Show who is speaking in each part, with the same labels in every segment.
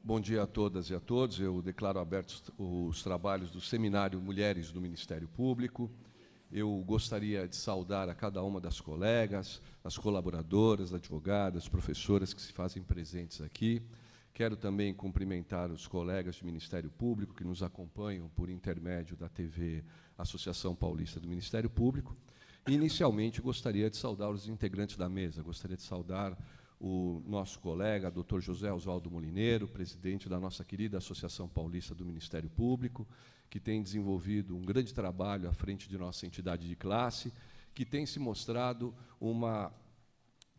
Speaker 1: Bom dia a todas e a todos. Eu declaro abertos os trabalhos do Seminário Mulheres do Ministério Público. Eu gostaria de saudar a cada uma das colegas, as colaboradoras, advogadas, professoras que se fazem presentes aqui. Quero também cumprimentar os colegas do Ministério Público que nos acompanham por intermédio da TV Associação Paulista do Ministério Público. E, inicialmente, gostaria de saudar os integrantes da mesa. Gostaria de saudar o nosso colega, Dr. José Oswaldo Molineiro, presidente da nossa querida Associação Paulista do Ministério Público, que tem desenvolvido um grande trabalho à frente de nossa entidade de classe, que tem se mostrado uma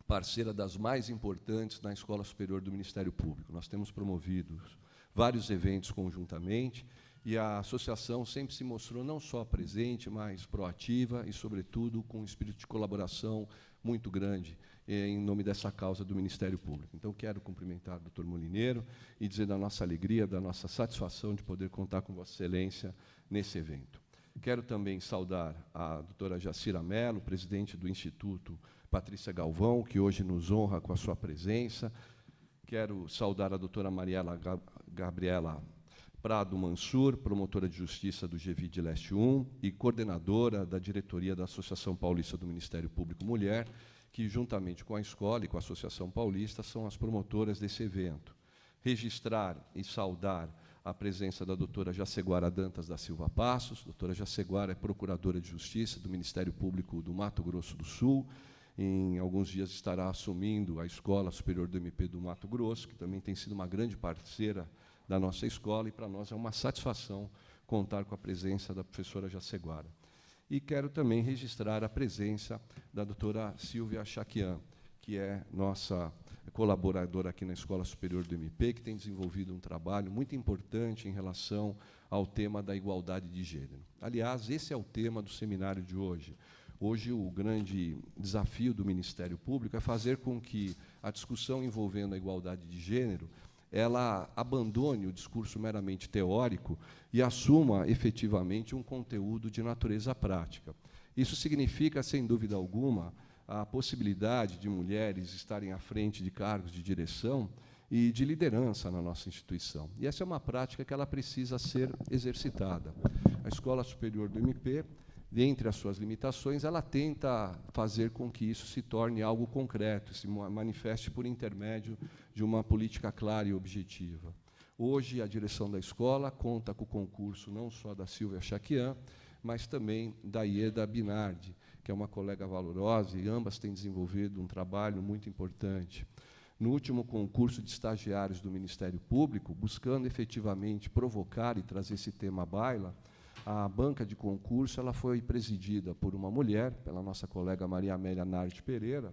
Speaker 1: parceira das mais importantes na Escola Superior do Ministério Público. Nós temos promovido vários eventos conjuntamente, e a associação sempre se mostrou não só presente, mas proativa e, sobretudo, com um espírito de colaboração muito grande em nome dessa causa do Ministério Público. Então, quero cumprimentar o Dr. Molineiro e dizer da nossa alegria, da nossa satisfação de poder contar com Vossa Excelência nesse evento. Quero também saudar a doutora Jacira Mello, presidente do Instituto Patrícia Galvão, que hoje nos honra com a sua presença. Quero saudar a doutora Mariela Gabriela Prado Mansur, promotora de Justiça do GVID Leste 1 e coordenadora da diretoria da Associação Paulista do Ministério Público Mulher, que, juntamente com a escola e com a Associação Paulista, são as promotoras desse evento. Registrar e saudar a presença da doutora Jaceguara Dantas da Silva Passos. Doutora Jaceguara é procuradora de Justiça do Ministério Público do Mato Grosso do Sul. Em alguns dias estará assumindo a Escola Superior do MP do Mato Grosso, que também tem sido uma grande parceira da nossa escola, e para nós é uma satisfação contar com a presença da professora Jaceguara. E quero também registrar a presença da doutora Silvia Chaquian, que é nossa colaboradora aqui na Escola Superior do MP, que tem desenvolvido um trabalho muito importante em relação ao tema da igualdade de gênero. Aliás, esse é o tema do seminário de hoje. Hoje, o grande desafio do Ministério Público é fazer com que a discussão envolvendo a igualdade de gênero ela abandone o discurso meramente teórico e assuma, efetivamente, um conteúdo de natureza prática. Isso significa, sem dúvida alguma, a possibilidade de mulheres estarem à frente de cargos de direção e de liderança na nossa instituição. E essa é uma prática que ela precisa ser exercitada. A Escola Superior do MP, dentre as suas limitações, ela tenta fazer com que isso se torne algo concreto, se manifeste por intermédio de uma política clara e objetiva. Hoje, a direção da escola conta com o concurso não só da Silvia Chaquian, mas também da Ieda Binardi, que é uma colega valorosa, e ambas têm desenvolvido um trabalho muito importante. No último concurso de estagiários do Ministério Público, buscando efetivamente provocar e trazer esse tema à baila, a banca de concurso ela foi presidida por uma mulher, pela nossa colega Maria Amélia Nardi Pereira,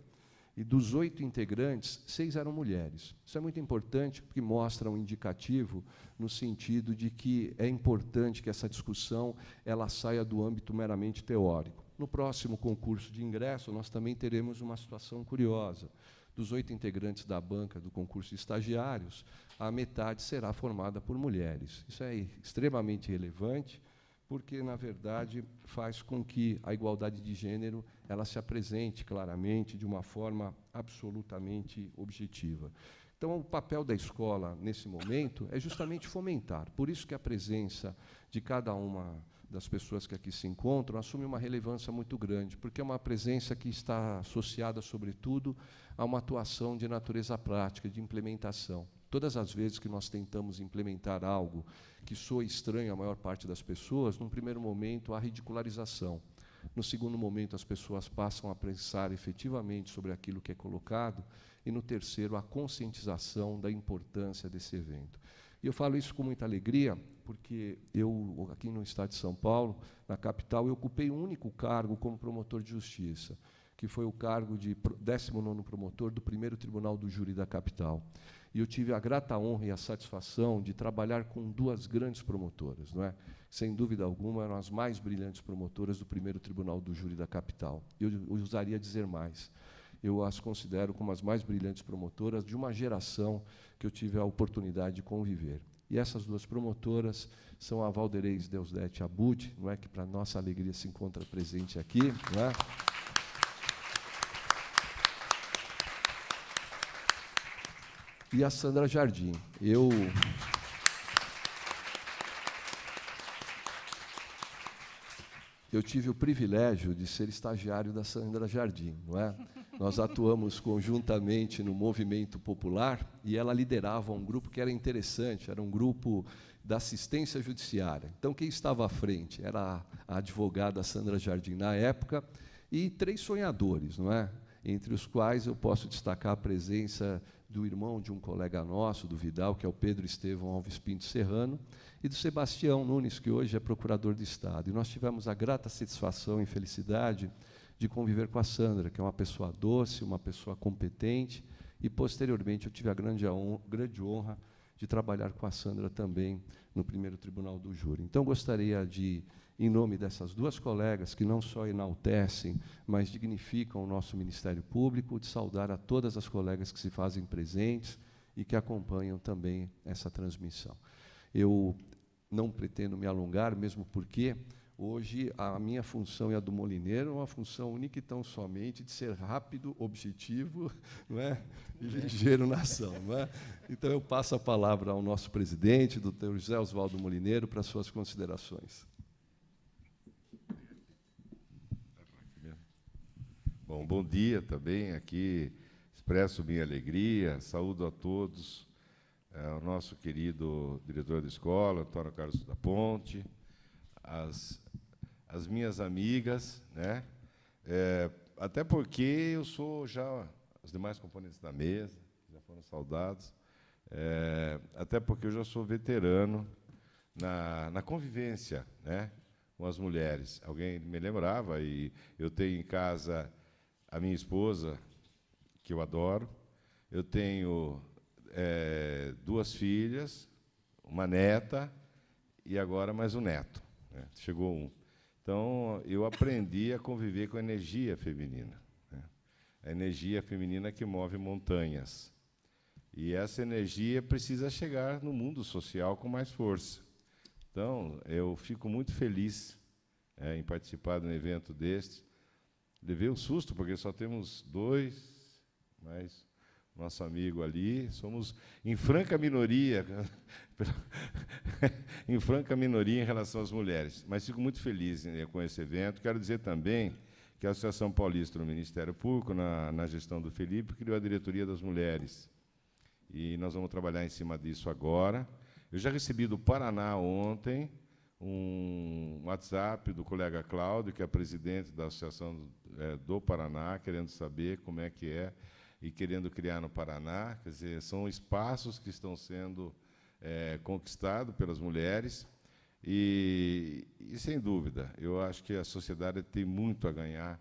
Speaker 1: e dos 8 integrantes, 6 eram mulheres. Isso é muito importante, porque mostra um indicativo no sentido de que é importante que essa discussão ela saia do âmbito meramente teórico. No próximo concurso de ingresso, nós também teremos uma situação curiosa. Dos 8 integrantes da banca do concurso de estagiários, a metade será formada por mulheres. Isso é extremamente relevante, porque, na verdade, faz com que a igualdade de gênero ela se apresente claramente de uma forma absolutamente objetiva. Então, o papel da escola, nesse momento, é justamente fomentar. Por isso que a presença de cada uma das pessoas que aqui se encontram assume uma relevância muito grande, porque é uma presença que está associada, sobretudo, a uma atuação de natureza prática, de implementação. Todas as vezes que nós tentamos implementar algo que soa estranho à maior parte das pessoas, num primeiro momento, há ridicularização. No segundo momento, as pessoas passam a pensar efetivamente sobre aquilo que é colocado, e, no terceiro, a conscientização da importância desse evento. E eu falo isso com muita alegria, porque eu, aqui no Estado de São Paulo, na capital, eu ocupei um único cargo como promotor de justiça, que foi o cargo de 19º promotor do primeiro Tribunal do Júri da capital. E eu tive a grata honra e a satisfação de trabalhar com 2 grandes promotoras, não é? Sem dúvida alguma, eram as mais brilhantes promotoras do primeiro Tribunal do Júri da capital. Eu ousaria dizer mais. Eu as considero como as mais brilhantes promotoras de uma geração que eu tive a oportunidade de conviver. E essas 2 promotoras são a Valderez Deusdete Abud, não é, que, para nossa alegria, se encontra presente aqui, não é? e a Sandra Jardim. Eu tive o privilégio de ser estagiário da Sandra Jardim, não é? Nós atuamos conjuntamente no movimento popular e ela liderava um grupo que era interessante, era um grupo da assistência judiciária. Então, quem estava à frente era a advogada Sandra Jardim na época e 3 sonhadores, não é? Entre os quais eu posso destacar a presença do irmão de um colega nosso, do Vidal, que é o Pedro Estevão Alves Pinto Serrano, e do Sebastião Nunes, que hoje é procurador do Estado. E nós tivemos a grata satisfação e felicidade de conviver com a Sandra, que é uma pessoa doce, uma pessoa competente, e, posteriormente, eu tive a grande honra de trabalhar com a Sandra também no primeiro Tribunal do Júri. Então, gostaria de, em nome dessas 2 colegas, que não só enaltecem, mas dignificam o nosso Ministério Público, de saudar a todas as colegas que se fazem presentes e que acompanham também essa transmissão. Eu não pretendo me alongar, mesmo porque hoje a minha função e a do Molineiro é uma função única e tão somente de ser rápido, objetivo, não é? E ligeiro na ação. Não é? Então, eu passo a palavra ao nosso presidente, doutor José Oswaldo Molineiro, para suas considerações.
Speaker 2: Bom dia também, aqui expresso minha alegria, saúdo a todos, ao nosso querido diretor da escola, Antônio Carlos da Ponte, as minhas amigas, né? Até porque eu sou já, os demais componentes da mesa, já foram saudados, até porque eu já sou veterano na convivência, né, com as mulheres. Alguém me lembrava, e eu tenho em casa a minha esposa, que eu adoro, eu tenho 2 filhas, uma neta e agora mais um neto, né? Chegou um. Então, eu aprendi a conviver com a energia feminina, né? A energia feminina que move montanhas. E essa energia precisa chegar no mundo social com mais força. Então, eu fico muito feliz em participar de um evento deste. Levei um susto, porque só temos 2, mais nosso amigo ali, somos em franca minoria, em franca minoria em relação às mulheres. Mas fico muito feliz com esse evento. Quero dizer também que a Associação Paulista do Ministério Público, na gestão do Felipe, criou a Diretoria das Mulheres. E nós vamos trabalhar em cima disso agora. Eu já recebi do Paraná ontem um WhatsApp do colega Cláudio, que é presidente da Associação do Paraná, querendo saber como é que é e querendo criar no Paraná. Quer dizer, são espaços que estão sendo conquistados pelas mulheres e, sem dúvida, eu acho que a sociedade tem muito a ganhar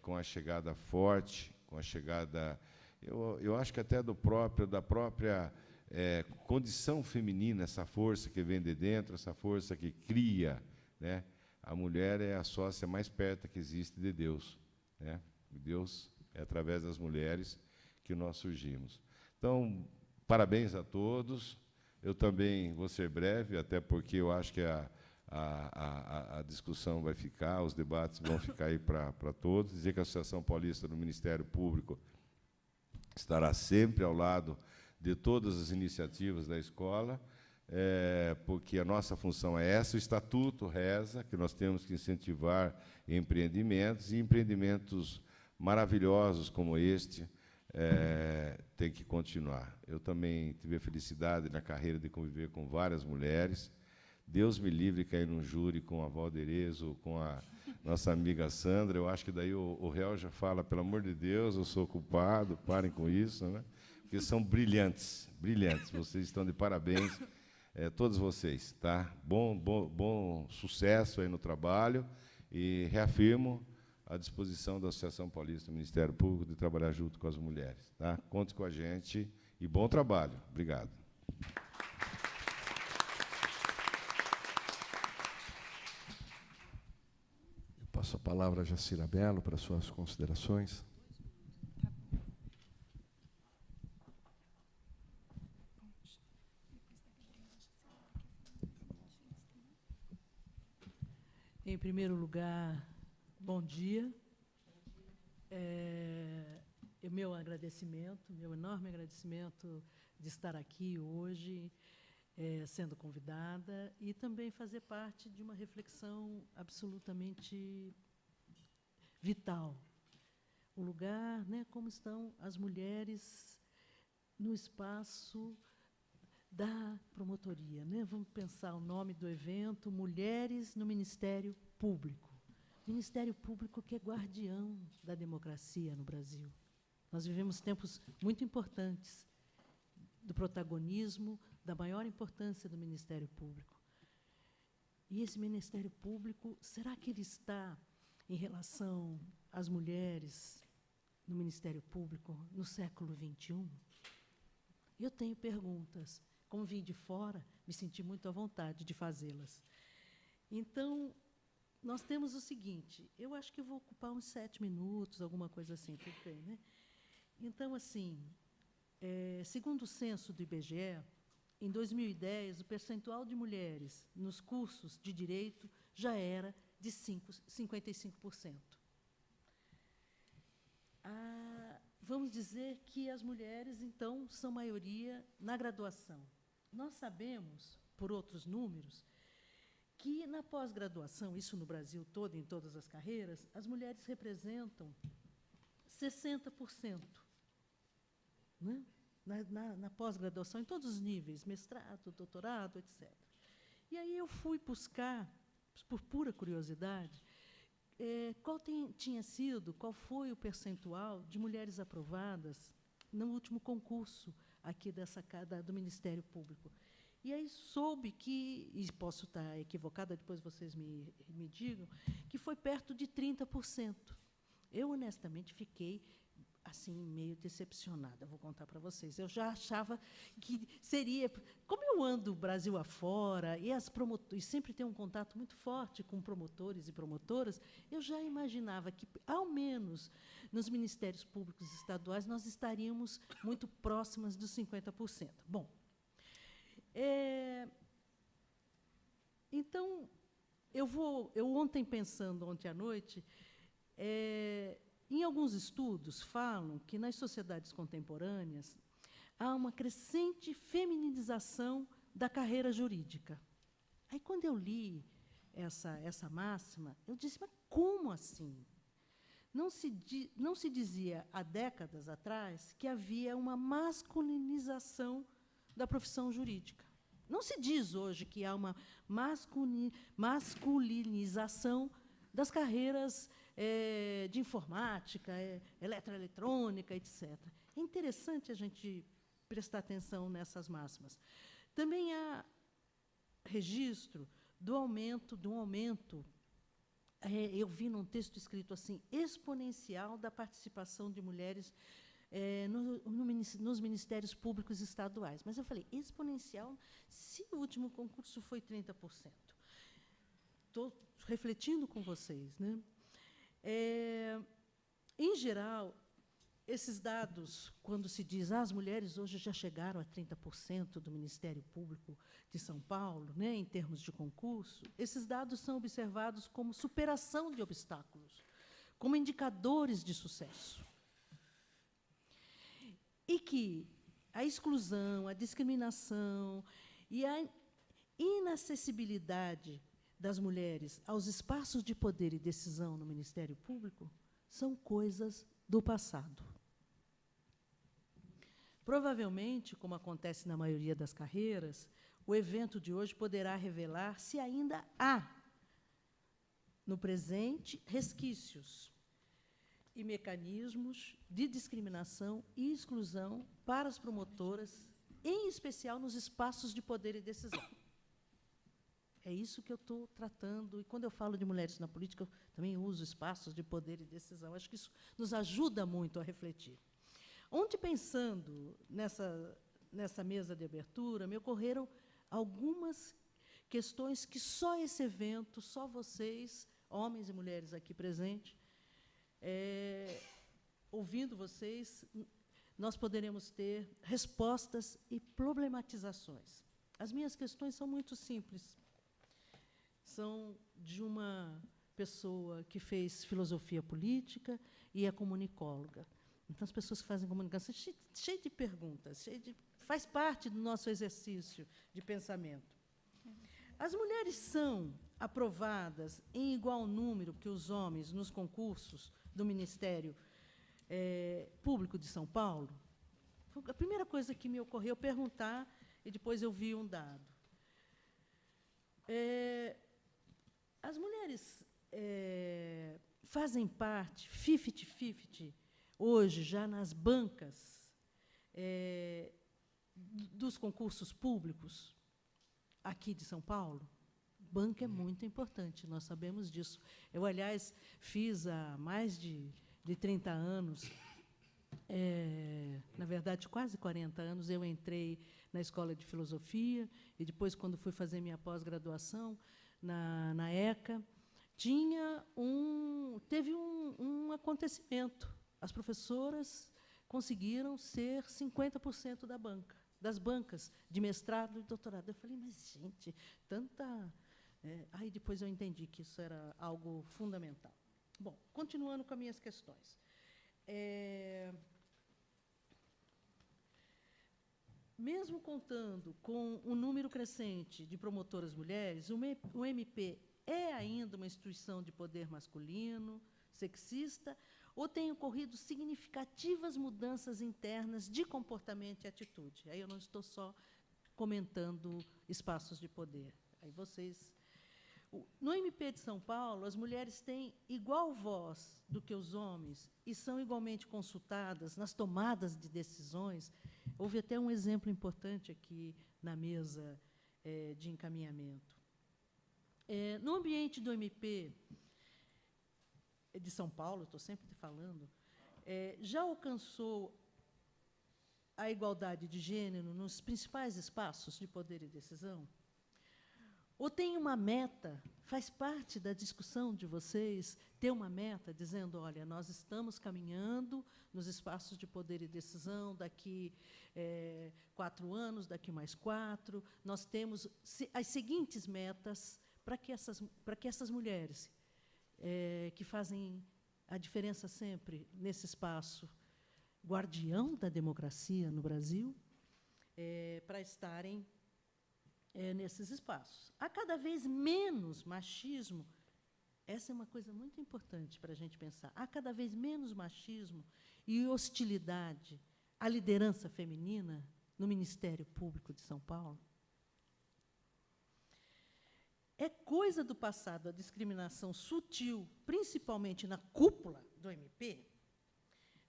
Speaker 2: com a chegada forte, com a chegada, eu acho que até da própria condição feminina, essa força que vem de dentro, essa força que cria, né? A mulher é a sócia mais perto que existe de Deus, né? Deus é através das mulheres que nós surgimos. Então, parabéns a todos. Eu também vou ser breve, até porque eu acho que a discussão vai ficar, os debates vão ficar aí para todos. Dizer que a Associação Paulista do Ministério Público estará sempre ao lado de todas as iniciativas da escola, porque a nossa função é essa. O Estatuto reza que nós temos que incentivar empreendimentos, e empreendimentos maravilhosos como este tem que continuar. Eu também tive a felicidade na carreira de conviver com várias mulheres. Deus me livre de cair num júri com a Valderez ou com a nossa amiga Sandra. Eu acho que daí o réu já fala, pelo amor de Deus, eu sou culpado, parem com isso, né? Porque são brilhantes, brilhantes. Vocês estão de parabéns, todos vocês, tá? Bom sucesso aí no trabalho, e reafirmo à disposição da Associação Paulista do Ministério Público de trabalhar junto com as mulheres, tá? Conte com a gente e bom trabalho. Obrigado.
Speaker 1: Eu passo a palavra a Jacira Belo para suas considerações.
Speaker 3: Em primeiro lugar, bom dia. meu agradecimento, meu enorme agradecimento de estar aqui hoje, sendo convidada, e também fazer parte de uma reflexão absolutamente vital. O lugar, né, como estão as mulheres no espaço da promotoria, né? Vamos pensar o nome do evento, Mulheres no Ministério Público. Ministério Público que é guardião da democracia no Brasil. Nós vivemos tempos muito importantes do protagonismo, da maior importância do Ministério Público. E esse Ministério Público, será que ele está, em relação às mulheres no Ministério Público, no século XXI? Eu tenho perguntas. Como vim de fora, me senti muito à vontade de fazê-las. Então, nós temos o seguinte, eu acho que eu vou ocupar uns 7 minutos, alguma coisa assim, tudo bem, né? Então, assim, segundo o censo do IBGE, em 2010, o percentual de mulheres nos cursos de direito já era de 55%. Vamos dizer que as mulheres, então, são maioria na graduação. Nós sabemos, por outros números, que na pós-graduação, isso no Brasil todo, em todas as carreiras, as mulheres representam 60%. Né? Na pós-graduação, em todos os níveis, mestrado, doutorado, etc. E aí eu fui buscar, por pura curiosidade, qual foi o percentual de mulheres aprovadas no último concurso aqui do Ministério Público. E aí soube que, e posso estar equivocada, depois vocês me digam, que foi perto de 30%. Eu, honestamente, fiquei assim, meio decepcionada, vou contar para vocês. Eu já achava que seria... Como eu ando Brasil afora, e sempre tenho um contato muito forte com promotores e promotoras, eu já imaginava que, ao menos nos ministérios públicos estaduais, nós estaríamos muito próximas dos 50%. Bom, então, ontem à noite, em alguns estudos falam que nas sociedades contemporâneas há uma crescente feminização da carreira jurídica. Aí, quando eu li essa máxima, eu disse, mas como assim? Não se dizia, há décadas atrás, que havia uma masculinização da profissão jurídica. Não se diz hoje que há uma masculinização das carreiras de informática, eletroeletrônica, etc. É interessante a gente prestar atenção nessas máximas. Também há registro de um aumento, eu vi num texto escrito assim, exponencial da participação de mulheres nos ministérios públicos estaduais. Mas eu falei, exponencial, se o último concurso foi 30%. Estou refletindo com vocês, né? Em geral, esses dados, quando se diz as mulheres hoje já chegaram a 30% do Ministério Público de São Paulo, né, em termos de concurso, esses dados são observados como superação de obstáculos, como indicadores de sucesso. E que a exclusão, a discriminação e a inacessibilidade das mulheres aos espaços de poder e decisão no Ministério Público são coisas do passado. Provavelmente, como acontece na maioria das carreiras, o evento de hoje poderá revelar se ainda há, no presente, resquícios e mecanismos de discriminação e exclusão para as promotoras, em especial nos espaços de poder e decisão. É isso que eu estou tratando. E, quando eu falo de mulheres na política, eu também uso espaços de poder e decisão. Acho que isso nos ajuda muito a refletir. Ontem, pensando nessa mesa de abertura, me ocorreram algumas questões que só esse evento, só vocês, homens e mulheres aqui presentes, ouvindo vocês, nós poderemos ter respostas e problematizações. As minhas questões são muito simples. São de uma pessoa que fez filosofia política e é comunicóloga. Então, as pessoas que fazem comunicação, cheio de perguntas, faz parte do nosso exercício de pensamento. As mulheres são aprovadas em igual número que os homens nos concursos do Ministério Público de São Paulo? A primeira coisa que me ocorreu perguntar, e depois eu vi um dado. As mulheres fazem parte, 50-50, hoje, já nas bancas dos concursos públicos aqui de São Paulo? Banca é muito importante, nós sabemos disso. Eu, aliás, fiz há mais de 30 anos, na verdade, quase 40 anos, eu entrei na Escola de Filosofia, e depois, quando fui fazer minha pós-graduação na ECA, teve um acontecimento. As professoras conseguiram ser 50% da banca, das bancas de mestrado e doutorado. Eu falei, mas, gente, tanta... Aí depois eu entendi que isso era algo fundamental. Bom, continuando com as minhas questões. Mesmo contando com um número crescente de promotoras mulheres, o MP é ainda uma instituição de poder masculino, sexista, ou tem ocorrido significativas mudanças internas de comportamento e atitude? Aí eu não estou só comentando espaços de poder. Aí vocês... No MP de São Paulo, as mulheres têm igual voz do que os homens e são igualmente consultadas nas tomadas de decisões. Houve até um exemplo importante aqui na mesa de encaminhamento. No ambiente do MP de São Paulo, estou sempre falando, já alcançou a igualdade de gênero nos principais espaços de poder e decisão? Ou tem uma meta, faz parte da discussão de vocês, ter uma meta dizendo, olha, nós estamos caminhando nos espaços de poder e decisão, daqui 4 anos, daqui mais 4, nós temos as seguintes metas para que essas mulheres, que fazem a diferença sempre nesse espaço, guardião da democracia no Brasil, para estarem nesses espaços. Há cada vez menos machismo. Essa é uma coisa muito importante para a gente pensar. Há cada vez menos machismo e hostilidade à liderança feminina no Ministério Público de São Paulo. É coisa do passado a discriminação sutil, principalmente na cúpula do MP.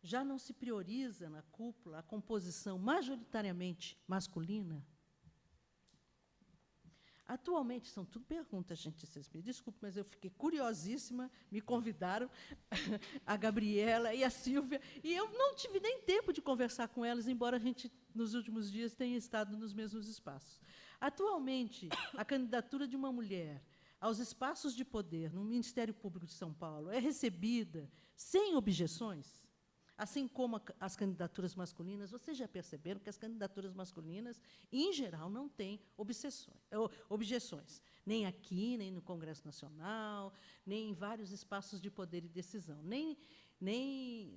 Speaker 3: Já não se prioriza na cúpula a composição majoritariamente masculina? Atualmente, são tudo perguntas, gente, vocês me desculpem, mas eu fiquei curiosíssima, me convidaram, a Gabriela e a Silvia, e eu não tive nem tempo de conversar com elas, embora a gente, nos últimos dias, tenha estado nos mesmos espaços. Atualmente, a candidatura de uma mulher aos espaços de poder no Ministério Público de São Paulo é recebida sem objeções? Assim como as candidaturas masculinas, vocês já perceberam que as candidaturas masculinas, em geral, não têm objeções, nem aqui, nem no Congresso Nacional, nem em vários espaços de poder e decisão, nem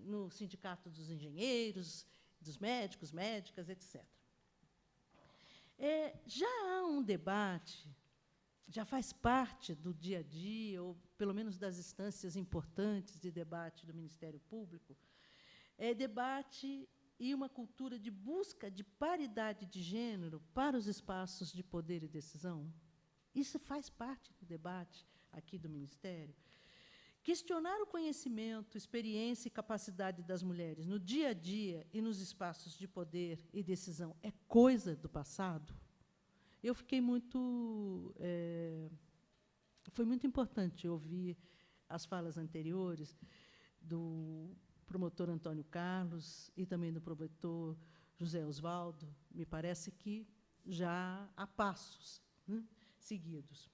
Speaker 3: no Sindicato dos Engenheiros, dos médicos, médicas, etc. Já há um debate, já faz parte do dia a dia, ou pelo menos das instâncias importantes de debate do Ministério Público, debate e uma cultura de busca de paridade de gênero para os espaços de poder e decisão? Isso faz parte do debate aqui do Ministério. Questionar o conhecimento, experiência e capacidade das mulheres no dia a dia e nos espaços de poder e decisão é coisa do passado? Eu fiquei muito... foi muito importante ouvir as falas anteriores do promotor Antônio Carlos e também do promotor José Osvaldo. Me parece que já há passos, né, seguidos.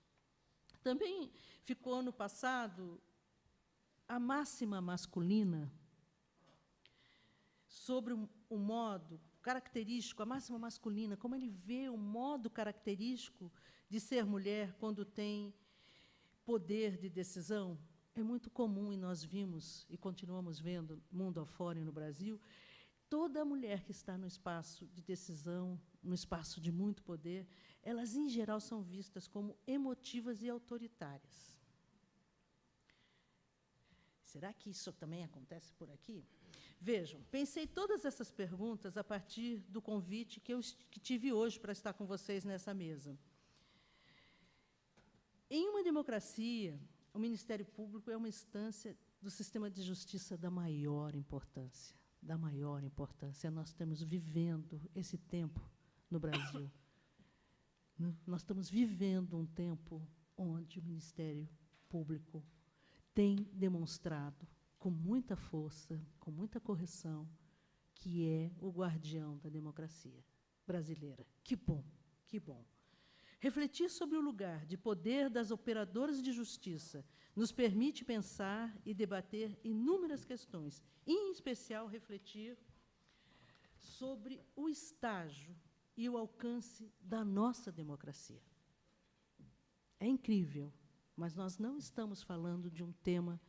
Speaker 3: Também ficou no passado a máxima masculina sobre o modo característico, a máxima masculina, como ele vê o modo característico de ser mulher quando tem poder de decisão. é muito comum, e nós vimos e continuamos vendo, mundo afora e no Brasil, toda mulher que está no espaço de decisão, no espaço de muito poder, elas, em geral, são vistas como emotivas e autoritárias. Será que isso também acontece por aqui? Vejam, pensei todas essas perguntas a partir do convite que tive hoje para estar com vocês nessa mesa. Em uma democracia, o Ministério Público é uma instância do sistema de justiça da maior importância. Da maior importância. Nós estamos vivendo esse tempo no Brasil. Nós estamos vivendo um tempo onde o Ministério Público tem demonstrado, com muita força, com muita correção, que é o guardião da democracia brasileira. Que bom, que bom. Refletir sobre o lugar de poder das operadoras de justiça nos permite pensar e debater inúmeras questões, e, em especial, refletir sobre o estágio e o alcance da nossa democracia. É incrível, mas nós não estamos falando de um tema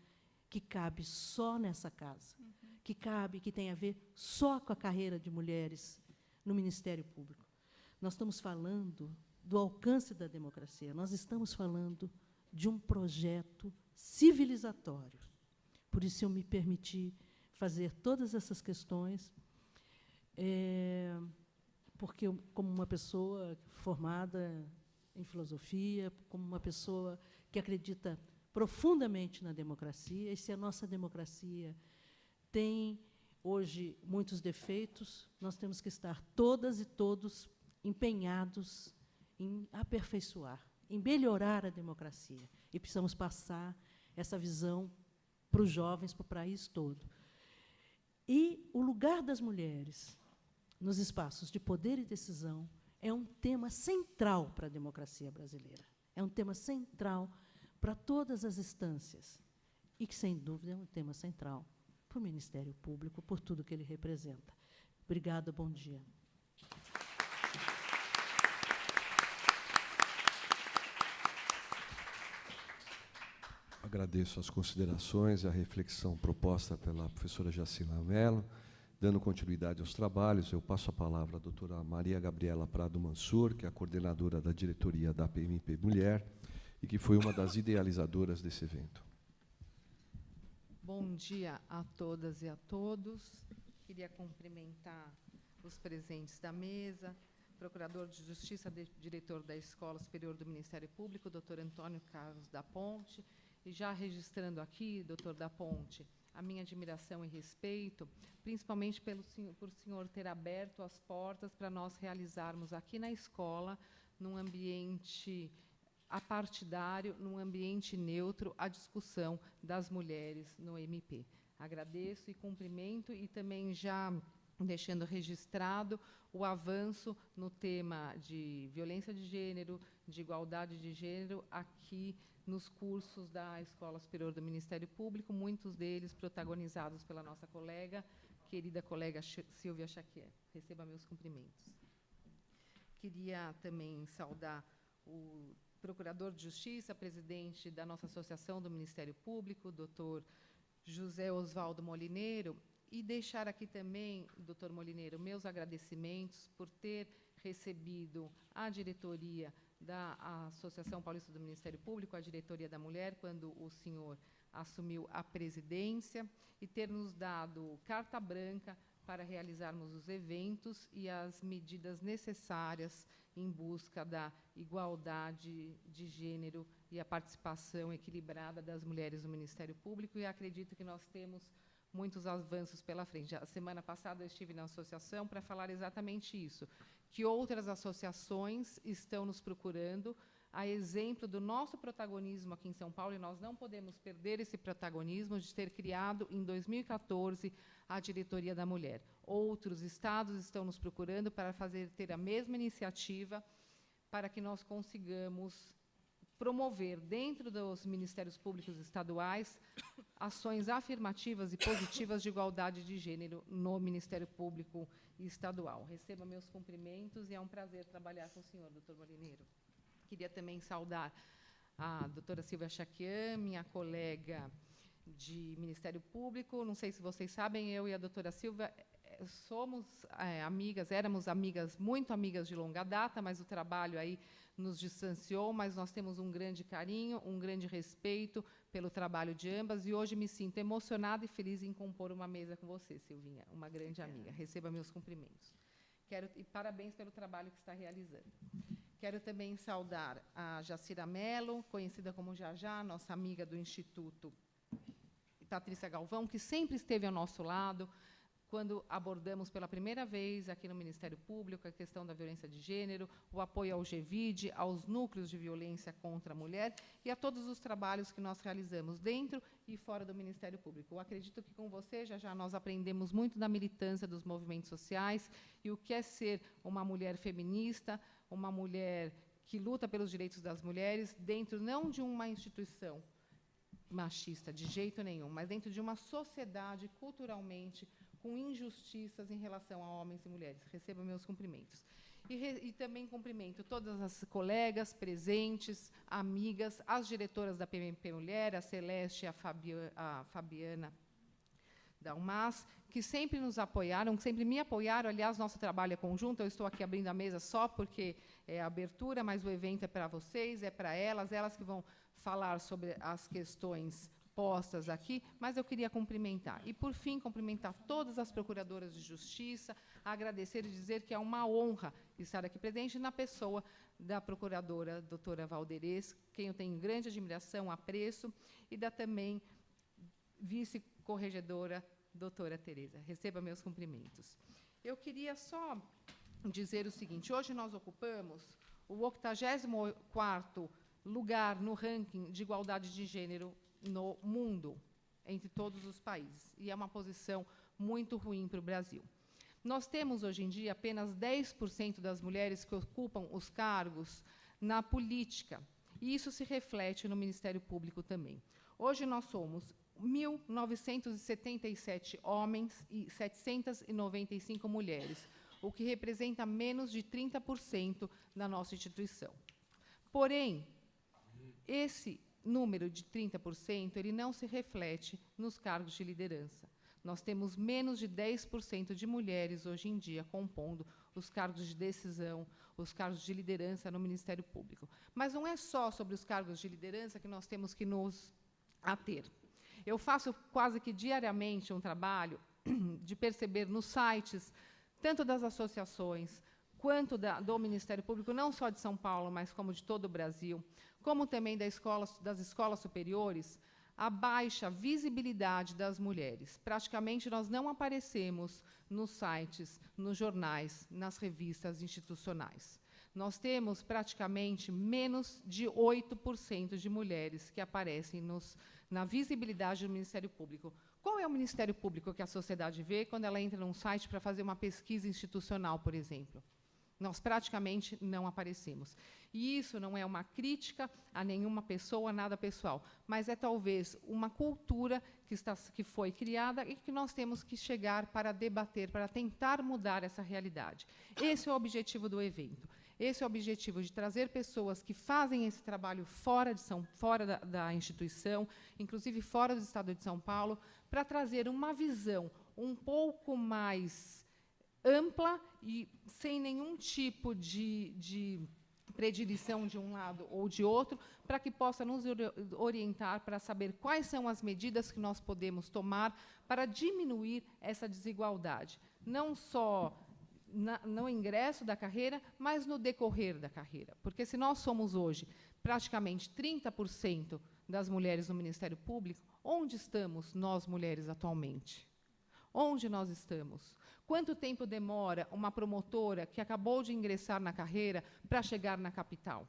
Speaker 3: que cabe só nessa casa, que tem a ver só com a carreira de mulheres no Ministério Público. Nós estamos falando do alcance da democracia, nós estamos falando de um projeto civilizatório. Por isso, eu me permiti fazer todas essas questões, porque, como uma pessoa formada em filosofia, como uma pessoa que acredita profundamente na democracia, e se a nossa democracia tem, hoje, muitos defeitos, nós temos que estar todas e todos empenhados em aperfeiçoar, em melhorar a democracia. E precisamos passar essa visão para os jovens, para o país todo. E o lugar das mulheres nos espaços de poder e decisão é um tema central para a democracia brasileira. É um tema central para todas as instâncias e que, sem dúvida, é um tema central para o Ministério Público, por tudo que ele representa. Obrigada, bom dia.
Speaker 1: Agradeço as considerações e a reflexão proposta pela professora Jacina Mello. Dando continuidade aos trabalhos, eu passo a palavra à doutora Maria Gabriela Prado Mansur, que é a coordenadora da diretoria da PMP Mulher e que foi uma das idealizadoras desse evento.
Speaker 4: Bom dia a todas e a todos. Queria cumprimentar os presentes da mesa, Procurador de Justiça, diretor da Escola Superior do Ministério Público, doutor Antônio Carlos da Ponte, e já registrando aqui, doutor da Ponte, a minha admiração e respeito, principalmente por o senhor ter aberto as portas para nós realizarmos aqui na escola, num ambiente apartidário, num ambiente neutro, a discussão das mulheres no MP. Agradeço e cumprimento, e também já deixando registrado o avanço no tema de violência de gênero, de igualdade de gênero, aqui nos cursos da Escola Superior do Ministério Público, muitos deles protagonizados pela nossa colega, querida colega Silvia Chaquier. Receba meus cumprimentos. Queria também saudar o Procurador de Justiça, presidente da nossa Associação do Ministério Público, doutor José Osvaldo Molineiro, e deixar aqui também, doutor Molineiro, meus agradecimentos por ter recebido a diretoria da Associação Paulista do Ministério Público, a diretoria da Mulher, quando o senhor assumiu a presidência, e ter nos dado carta branca para realizarmos os eventos e as medidas necessárias em busca da igualdade de gênero e a participação equilibrada das mulheres no Ministério Público, e acredito que nós temos muitos avanços pela frente. A semana passada eu estive na associação para falar exatamente isso, que outras associações estão nos procurando, a exemplo do nosso protagonismo aqui em São Paulo, e nós não podemos perder esse protagonismo de ter criado, em 2014, a Diretoria da Mulher. Outros estados estão nos procurando para ter a mesma iniciativa, para que nós consigamos promover, dentro dos Ministérios Públicos estaduais, ações afirmativas e positivas de igualdade de gênero no Ministério Público Estadual. Receba meus cumprimentos, e é um prazer trabalhar com o senhor, doutor Molineiro. Queria também saudar a doutora Silvia Chaquian, minha colega de Ministério Público. Não sei se vocês sabem, eu e a doutora Silvia somos amigas, éramos amigas, muito amigas de longa data, mas o trabalho aí nos distanciou, mas nós temos um grande carinho, um grande respeito pelo trabalho de ambas, e hoje me sinto emocionada e feliz em compor uma mesa com você, Silvinha, uma grande amiga. Receba meus cumprimentos. E parabéns pelo trabalho que está realizando. Quero também saudar a Jacira Mello, conhecida como Jajá, nossa amiga do Instituto Patrícia Galvão, que sempre esteve ao nosso lado, quando abordamos pela primeira vez aqui no Ministério Público a questão da violência de gênero, o apoio ao GVID, aos núcleos de violência contra a mulher e a todos os trabalhos que nós realizamos dentro e fora do Ministério Público. Eu acredito que com você, já nós aprendemos muito da militância dos movimentos sociais e o que é ser uma mulher feminista, uma mulher que luta pelos direitos das mulheres, dentro não de uma instituição machista, de jeito nenhum, mas dentro de uma sociedade culturalmente com injustiças em relação a homens e mulheres. Receba meus cumprimentos. E também cumprimento todas as colegas presentes, amigas, as diretoras da PMP Mulher, a Celeste e a Fabiana Dalmas, que sempre nos apoiaram, sempre me apoiaram. Aliás, nosso trabalho é conjunto. Eu estou aqui abrindo a mesa só porque é a abertura, mas o evento é para vocês, é para elas que vão falar sobre as questões postas aqui, mas eu queria cumprimentar. E, por fim, cumprimentar todas as procuradoras de justiça, agradecer e dizer que é uma honra estar aqui presente na pessoa da procuradora doutora Valderez, quem eu tenho grande admiração, apreço, e da também vice-corregedora doutora Tereza. Receba meus cumprimentos. Eu queria só dizer o seguinte: hoje nós ocupamos o 84º lugar no ranking de igualdade de gênero no mundo, entre todos os países, e é uma posição muito ruim para o Brasil. Nós temos, hoje em dia, apenas 10% das mulheres que ocupam os cargos na política, e isso se reflete no Ministério Público também. Hoje nós somos 1.977 homens e 795 mulheres, o que representa menos de 30% da nossa instituição. Porém, esse número de 30%, ele não se reflete nos cargos de liderança. Nós temos menos de 10% de mulheres, hoje em dia, compondo os cargos de decisão, os cargos de liderança no Ministério Público. Mas não é só sobre os cargos de liderança que nós temos que nos ater. Eu faço quase que diariamente um trabalho de perceber nos sites, tanto das associações, quanto do Ministério Público, não só de São Paulo, mas como de todo o Brasil, como também das escolas superiores, a baixa visibilidade das mulheres. Praticamente, nós não aparecemos nos sites, nos jornais, nas revistas institucionais. Nós temos praticamente menos de 8% de mulheres que aparecem na visibilidade do Ministério Público. Qual é o Ministério Público que a sociedade vê quando ela entra num site para fazer uma pesquisa institucional, por exemplo? Nós praticamente não aparecemos. E isso não é uma crítica a nenhuma pessoa, nada pessoal, mas é talvez uma cultura que foi criada e que nós temos que chegar para debater, para tentar mudar essa realidade. Esse é o objetivo do evento. Esse é o objetivo de trazer pessoas que fazem esse trabalho fora da instituição, inclusive fora do Estado de São Paulo, para trazer uma visão um pouco mais ampla e sem nenhum tipo de predileção de um lado ou de outro, para que possa nos orientar para saber quais são as medidas que nós podemos tomar para diminuir essa desigualdade, não só no ingresso da carreira, mas no decorrer da carreira. Porque se nós somos hoje praticamente 30% das mulheres no Ministério Público, onde estamos nós, mulheres, atualmente? Onde nós estamos? Quanto tempo demora uma promotora que acabou de ingressar na carreira para chegar na capital?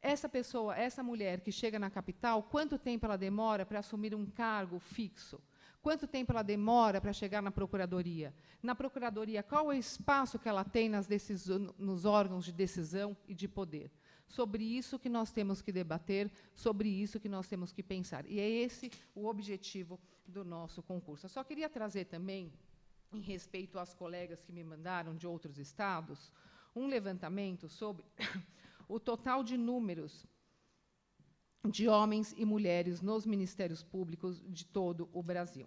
Speaker 4: Essa pessoa, essa mulher que chega na capital, quanto tempo ela demora para assumir um cargo fixo? Quanto tempo ela demora para chegar na procuradoria? Na procuradoria, qual é o espaço que ela tem nos órgãos de decisão e de poder? Sobre isso que nós temos que debater, sobre isso que nós temos que pensar. E é esse o objetivo do nosso concurso. Eu só queria trazer também, em respeito às colegas que me mandaram de outros estados, um levantamento sobre o total de números de homens e mulheres nos ministérios públicos de todo o Brasil.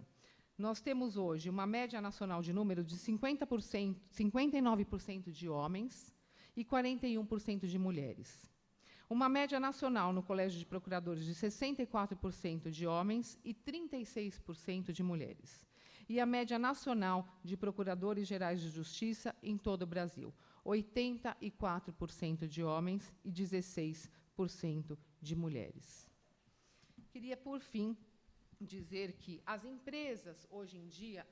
Speaker 4: Nós temos hoje uma média nacional de número de 50%, 59% de homens e 41% de mulheres. Uma média nacional no Colégio de Procuradores de 64% de homens e 36% de mulheres. E a média nacional de Procuradores Gerais de Justiça em todo o Brasil, 84% de homens e 16% de mulheres. Queria, por fim, dizer que as empresas, hoje em dia,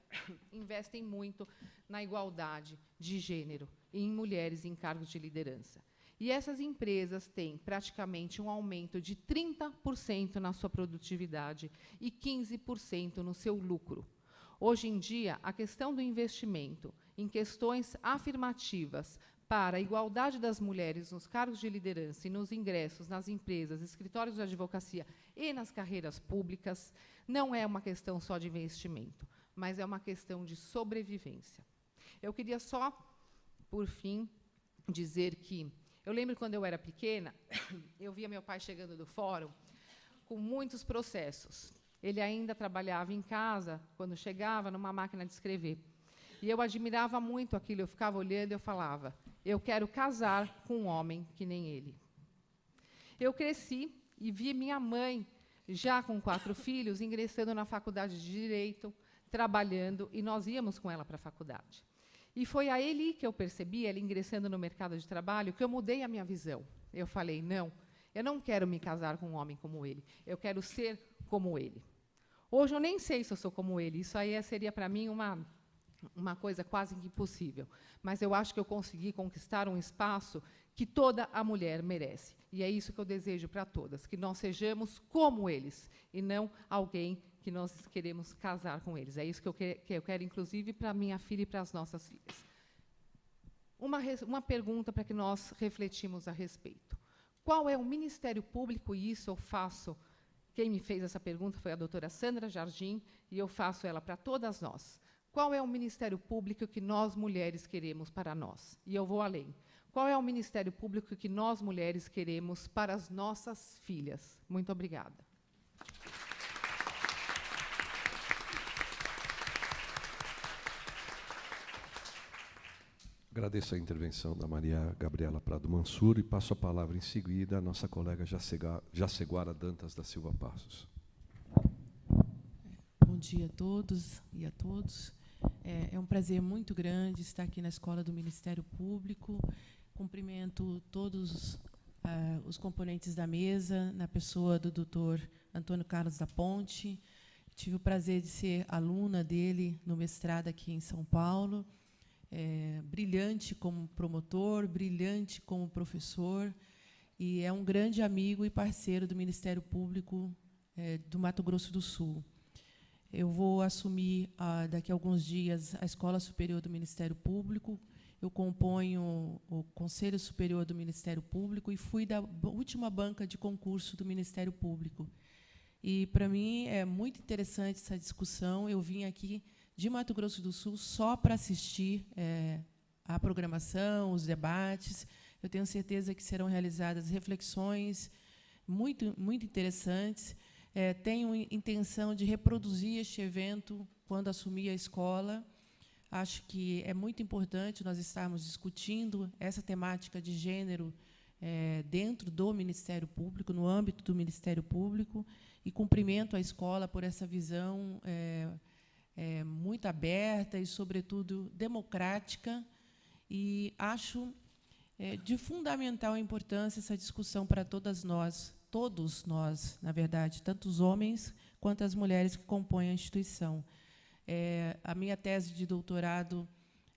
Speaker 4: investem muito na igualdade de gênero e em mulheres em cargos de liderança. E essas empresas têm praticamente um aumento de 30% na sua produtividade e 15% no seu lucro. Hoje em dia, a questão do investimento em questões afirmativas para a igualdade das mulheres nos cargos de liderança e nos ingressos nas empresas, escritórios de advocacia e nas carreiras públicas, não é uma questão só de investimento, mas é uma questão de sobrevivência. Eu queria só, por fim, dizer que eu lembro quando eu era pequena, eu via meu pai chegando do fórum com muitos processos. Ele ainda trabalhava em casa, quando chegava, numa máquina de escrever. E eu admirava muito aquilo, eu ficava olhando e eu falava, eu quero casar com um homem que nem ele. Eu cresci e vi minha mãe, já com 4 filhos, ingressando na faculdade de Direito, trabalhando, e nós íamos com ela para a faculdade. E foi a ele que eu percebi, ele ingressando no mercado de trabalho, que eu mudei a minha visão. Eu falei, não, eu não quero me casar com um homem como ele, eu quero ser como ele. Hoje eu nem sei se eu sou como ele, isso aí seria para mim uma coisa quase impossível. Mas eu acho que eu consegui conquistar um espaço que toda a mulher merece. E é isso que eu desejo para todas, que nós sejamos como eles, e não alguém que nós queremos casar com eles. É isso que eu quero, inclusive, para minha filha e para as nossas filhas. Uma pergunta para que nós refletimos a respeito. Qual é o Ministério Público? E isso eu faço, quem me fez essa pergunta foi a doutora Sandra Jardim, e eu faço ela para todas nós. Qual é o Ministério Público que nós, mulheres, queremos para nós? E eu vou além. Qual é o Ministério Público que nós, mulheres, queremos para as nossas filhas? Muito obrigada.
Speaker 1: Agradeço a intervenção da Maria Gabriela Prado Mansur e passo a palavra em seguida à nossa colega Jaceguara Dantas da Silva Passos.
Speaker 5: Bom dia a todos e a todos. É um prazer muito grande estar aqui na Escola do Ministério Público. Cumprimento todos os componentes da mesa, na pessoa do doutor Antônio Carlos da Ponte. Tive o prazer de ser aluna dele no mestrado aqui em São Paulo. Brilhante como promotor, brilhante como professor, e é um grande amigo e parceiro do Ministério Público do Mato Grosso do Sul. Eu vou assumir, daqui a alguns dias, a Escola Superior do Ministério Público. Eu componho o Conselho Superior do Ministério Público e fui da última banca de concurso do Ministério Público. E, para mim, é muito interessante essa discussão. Eu vim aqui de Mato Grosso do Sul só para assistir à programação, os debates. Eu tenho certeza que serão realizadas reflexões muito, muito interessantes. Tenho intenção de reproduzir este evento quando assumir a escola. Acho que é muito importante nós estarmos discutindo essa temática de gênero dentro do Ministério Público, no âmbito do Ministério Público, e cumprimento a escola por essa visão muito aberta e, sobretudo, democrática, e acho de fundamental importância essa discussão para todos nós, na verdade, tanto os homens quanto as mulheres que compõem a instituição. A minha tese de doutorado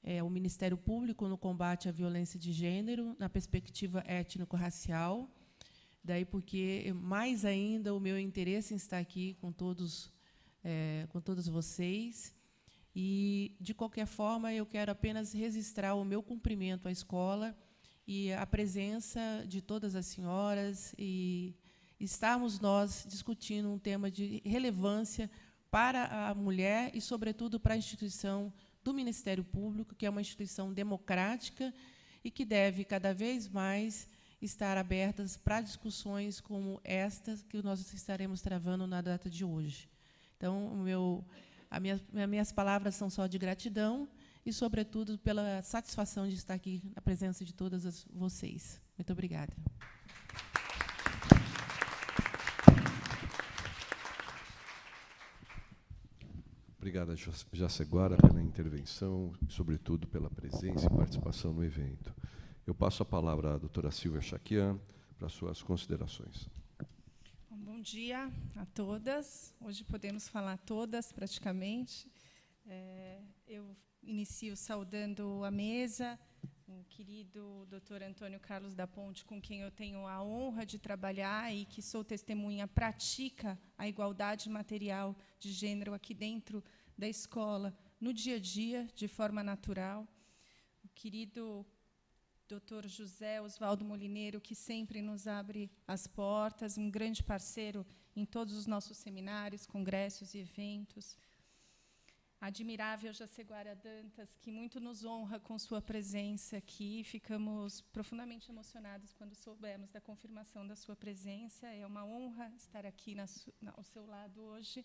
Speaker 5: é o Ministério Público no combate à violência de gênero, na perspectiva étnico-racial, daí porque, mais ainda, o meu interesse em estar aqui com todos vocês. E, de qualquer forma, eu quero apenas registrar o meu cumprimento à escola e a presença de todas as senhoras, e estarmos nós discutindo um tema de relevância para a mulher e, sobretudo, para a instituição do Ministério Público, que é uma instituição democrática e que deve, cada vez mais, estar abertas para discussões como estas que nós estaremos travando na data de hoje. Então, minhas palavras são só de gratidão e, sobretudo, pela satisfação de estar aqui na presença de todas vocês. Muito obrigada.
Speaker 1: Obrigada, Jaceguara, pela intervenção, sobretudo pela presença e participação no evento. Eu passo a palavra à doutora Silvia Chaquian para suas considerações.
Speaker 6: Bom dia a todas. Hoje podemos falar todas, praticamente. Eu inicio saudando a mesa, o querido Dr. Antônio Carlos da Ponte, com quem eu tenho a honra de trabalhar e que sou testemunha, pratica a igualdade material de gênero aqui dentro da escola, no dia a dia, de forma natural. O querido Dr. José Oswaldo Molineiro, que sempre nos abre as portas, um grande parceiro em todos os nossos seminários, congressos e eventos. Admirável Jaceguara Dantas, que muito nos honra com sua presença aqui. Ficamos profundamente emocionados quando soubemos da confirmação da sua presença. É uma honra estar aqui ao seu lado hoje.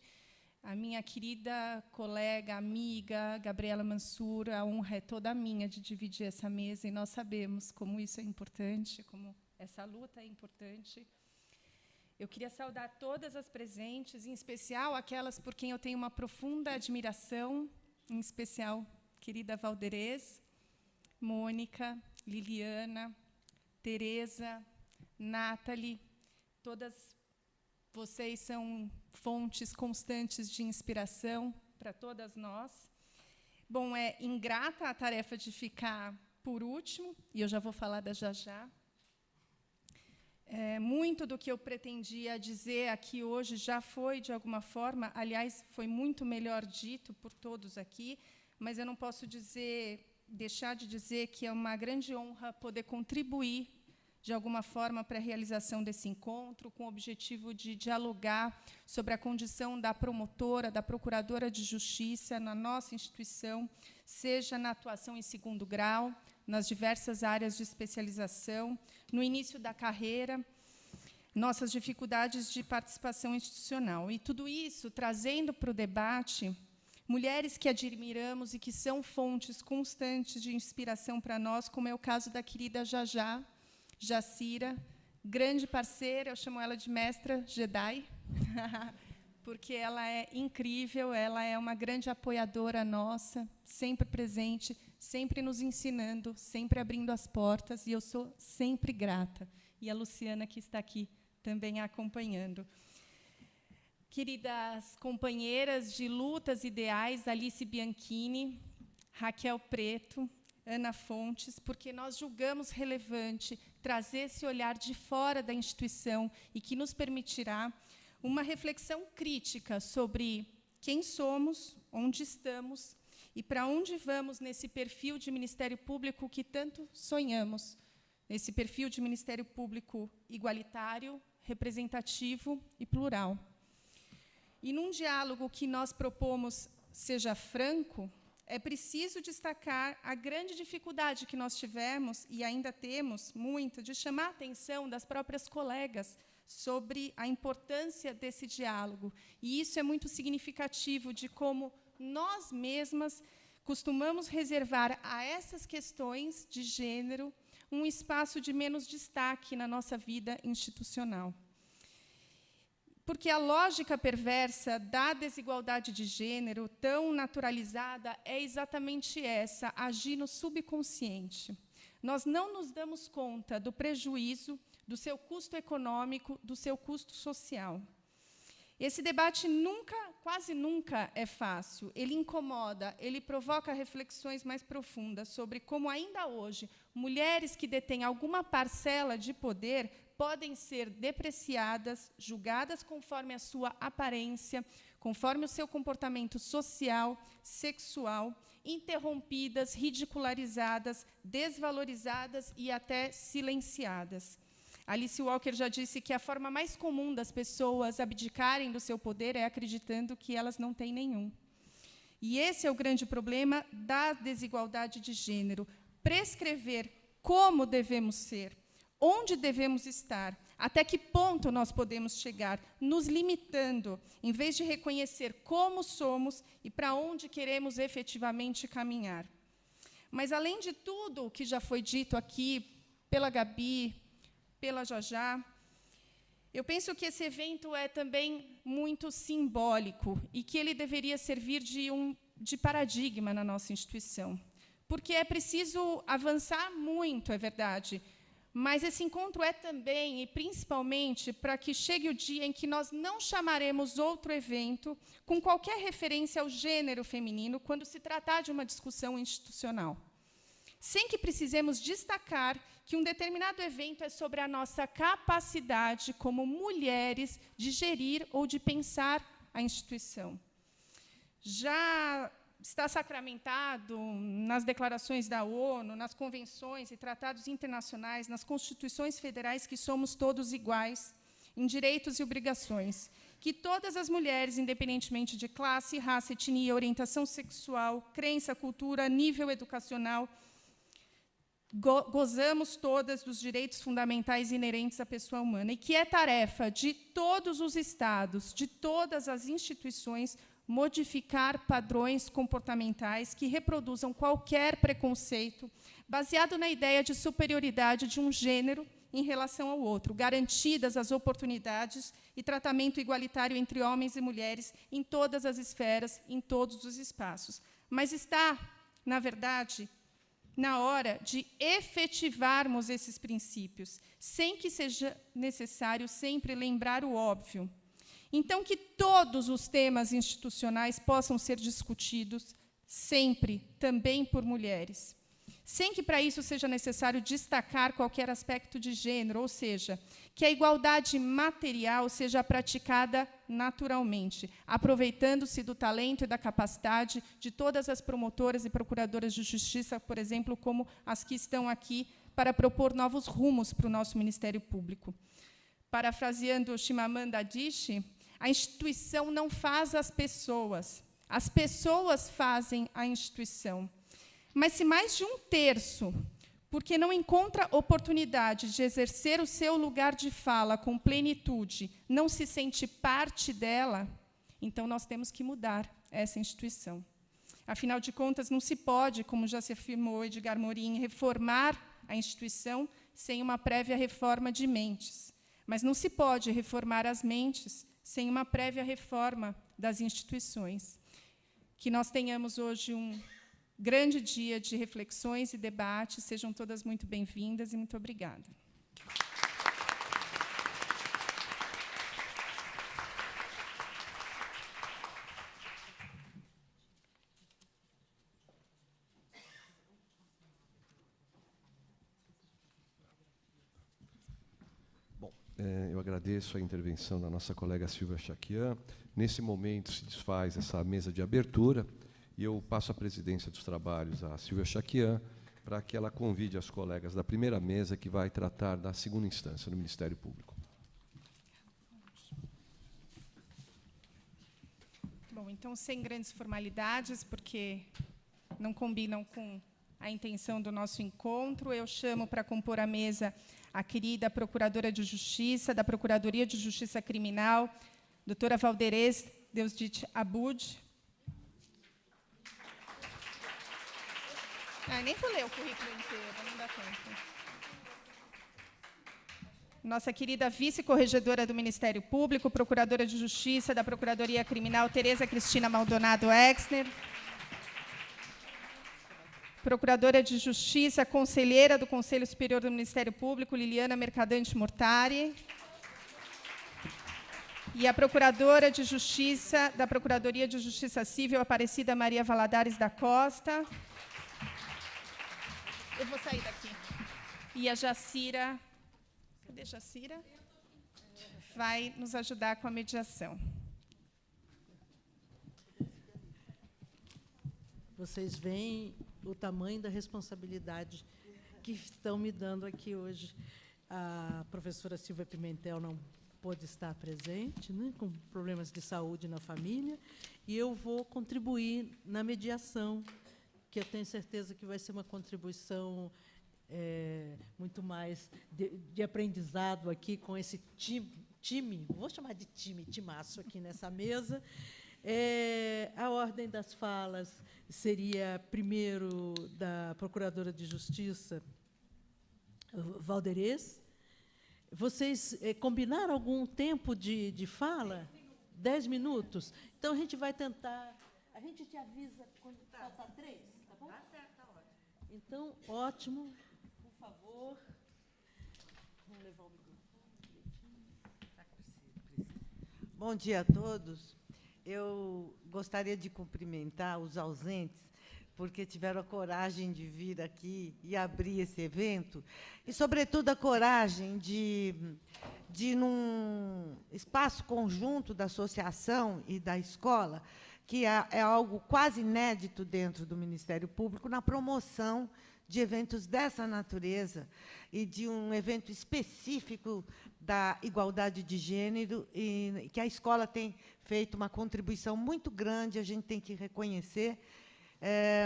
Speaker 6: A minha querida colega, amiga, Gabriela Mansur, a honra é toda minha de dividir essa mesa, e nós sabemos como isso é importante, como essa luta é importante. Eu queria saudar todas as presentes, em especial aquelas por quem eu tenho uma profunda admiração, em especial querida Valderez, Mônica, Liliana, Tereza, Nathalie. Todas vocês são fontes constantes de inspiração para todas nós. Bom, é ingrata a tarefa de ficar por último, e eu já vou falar da já. Muito do que eu pretendia dizer aqui hoje já foi, de alguma forma, aliás, foi muito melhor dito por todos aqui, mas eu não posso deixar de dizer que é uma grande honra poder contribuir, de alguma forma, para a realização desse encontro, com o objetivo de dialogar sobre a condição da promotora, da procuradora de justiça na nossa instituição, seja na atuação em segundo grau, nas diversas áreas de especialização, no início da carreira, nossas dificuldades de participação institucional. E tudo isso trazendo para o debate mulheres que admiramos e que são fontes constantes de inspiração para nós, como é o caso da querida Jacira, grande parceira, eu chamo ela de mestra Jedi, porque ela é incrível, ela é uma grande apoiadora nossa, sempre presente, sempre nos ensinando, sempre abrindo as portas, e eu sou sempre grata. E a Luciana, que está aqui, também a acompanhando. Queridas companheiras de lutas ideais, Alice Bianchini, Raquel Preto, Ana Fontes, porque nós julgamos relevante trazer esse olhar de fora da instituição e que nos permitirá uma reflexão crítica sobre quem somos, onde estamos e para onde vamos nesse perfil de Ministério Público que tanto sonhamos, nesse perfil de Ministério Público igualitário, representativo e plural. E num diálogo que nós propomos seja franco, é preciso destacar a grande dificuldade que nós tivemos, e ainda temos muito, de chamar a atenção das próprias colegas sobre a importância desse diálogo. E isso é muito significativo de como nós mesmas costumamos reservar a essas questões de gênero um espaço de menos destaque na nossa vida institucional. Porque a lógica perversa da desigualdade de gênero, tão naturalizada, é exatamente essa, agir no subconsciente. Nós não nos damos conta do prejuízo, do seu custo econômico, do seu custo social. Esse debate quase nunca é fácil. Ele incomoda, ele provoca reflexões mais profundas sobre como, ainda hoje, mulheres que detêm alguma parcela de poder podem ser depreciadas, julgadas conforme a sua aparência, conforme o seu comportamento social, sexual, interrompidas, ridicularizadas, desvalorizadas e até silenciadas. Alice Walker já disse que a forma mais comum das pessoas abdicarem do seu poder é acreditando que elas não têm nenhum. E esse é o grande problema da desigualdade de gênero. Prescrever como devemos ser, Onde devemos estar? Até que ponto nós podemos chegar? Nos limitando, em vez de reconhecer como somos e para onde queremos efetivamente caminhar. Mas, além de tudo o que já foi dito aqui, pela Gabi, pela Jajá, eu penso que esse evento é também muito simbólico e que ele deveria servir de paradigma na nossa instituição. Porque é preciso avançar muito, é verdade, mas esse encontro é também, e principalmente, para que chegue o dia em que nós não chamaremos outro evento com qualquer referência ao gênero feminino quando se tratar de uma discussão institucional. Sem que precisemos destacar que um determinado evento é sobre a nossa capacidade como mulheres de gerir ou de pensar a instituição. Já está sacramentado nas declarações da ONU, nas convenções e tratados internacionais, nas constituições federais, que somos todos iguais em direitos e obrigações, que todas as mulheres, independentemente de classe, raça, etnia, orientação sexual, crença, cultura, nível educacional, gozamos todas dos direitos fundamentais inerentes à pessoa humana, e que é tarefa de todos os estados, de todas as instituições, modificar padrões comportamentais que reproduzam qualquer preconceito, baseado na ideia de superioridade de um gênero em relação ao outro, garantidas as oportunidades e tratamento igualitário entre homens e mulheres em todas as esferas, em todos os espaços. Mas está, na verdade, na hora de efetivarmos esses princípios, sem que seja necessário sempre lembrar o óbvio. Então, que todos os temas institucionais possam ser discutidos, sempre, também por mulheres, sem que, para isso, seja necessário destacar qualquer aspecto de gênero, ou seja, que a igualdade material seja praticada naturalmente, aproveitando-se do talento e da capacidade de todas as promotoras e procuradoras de justiça, por exemplo, como as que estão aqui, para propor novos rumos para o nosso Ministério Público. Parafraseando Chimamanda Adichie, a instituição não faz as pessoas fazem a instituição. Mas se mais de um terço, porque não encontra oportunidade de exercer o seu lugar de fala com plenitude, não se sente parte dela, então nós temos que mudar essa instituição. Afinal de contas, não se pode, como já se afirmou Edgar Morin, reformar a instituição sem uma prévia reforma de mentes. Mas não se pode reformar as mentes sem uma prévia reforma das instituições. Que nós tenhamos hoje um grande dia de reflexões e debates. Sejam todas muito bem-vindas e muito obrigada.
Speaker 1: Eu agradeço a intervenção da nossa colega Silvia Chaquian. Nesse momento se desfaz essa mesa de abertura e eu passo a presidência dos trabalhos à Silvia Chaquian para que ela convide as colegas da primeira mesa que vai tratar da segunda instância no Ministério Público.
Speaker 6: Bom, então, sem grandes formalidades, porque não combinam com a intenção do nosso encontro, eu chamo para compor a mesa a querida Procuradora de Justiça, da Procuradoria de Justiça Criminal, doutora Valderez Deusdit Abud. Nem vou ler o currículo inteiro, não dá tempo. Nossa querida vice-corregedora do Ministério Público, Procuradora de Justiça da Procuradoria Criminal, Tereza Cristina Maldonado Exner. Procuradora de Justiça, conselheira do Conselho Superior do Ministério Público, Liliana Mercadante Mortari. E a Procuradora de Justiça da Procuradoria de Justiça Civil, Aparecida Maria Valadares da Costa. Eu vou sair daqui. E a Jacira, cadê Jacira? Vai nos ajudar com a mediação.
Speaker 3: Vocês veem o tamanho da responsabilidade que estão me dando aqui hoje. A professora Silvia Pimentel não pôde estar presente, né, com problemas de saúde na família, e eu vou contribuir na mediação, que eu tenho certeza que vai ser uma contribuição muito muito mais de aprendizado aqui com esse time, vou chamar de timaço aqui nessa mesa. A ordem das falas seria, primeiro, da Procuradora de Justiça, Valderez. Vocês combinaram algum tempo de fala? 10 minutos? Então, a gente vai tentar... A gente te avisa quando faltar 3, tá bom? Tá certo, tá ótimo. Então, ótimo. Por favor. Vamos levar o microfone.
Speaker 7: Bom dia a todos. Eu gostaria de cumprimentar os ausentes, porque tiveram a coragem de vir aqui e abrir esse evento, e, sobretudo, a coragem de num espaço conjunto da associação e da escola, que é algo quase inédito dentro do Ministério Público, na promoção de eventos dessa natureza e de um evento específico da igualdade de gênero, e que a escola tem feito uma contribuição muito grande, a gente tem que reconhecer,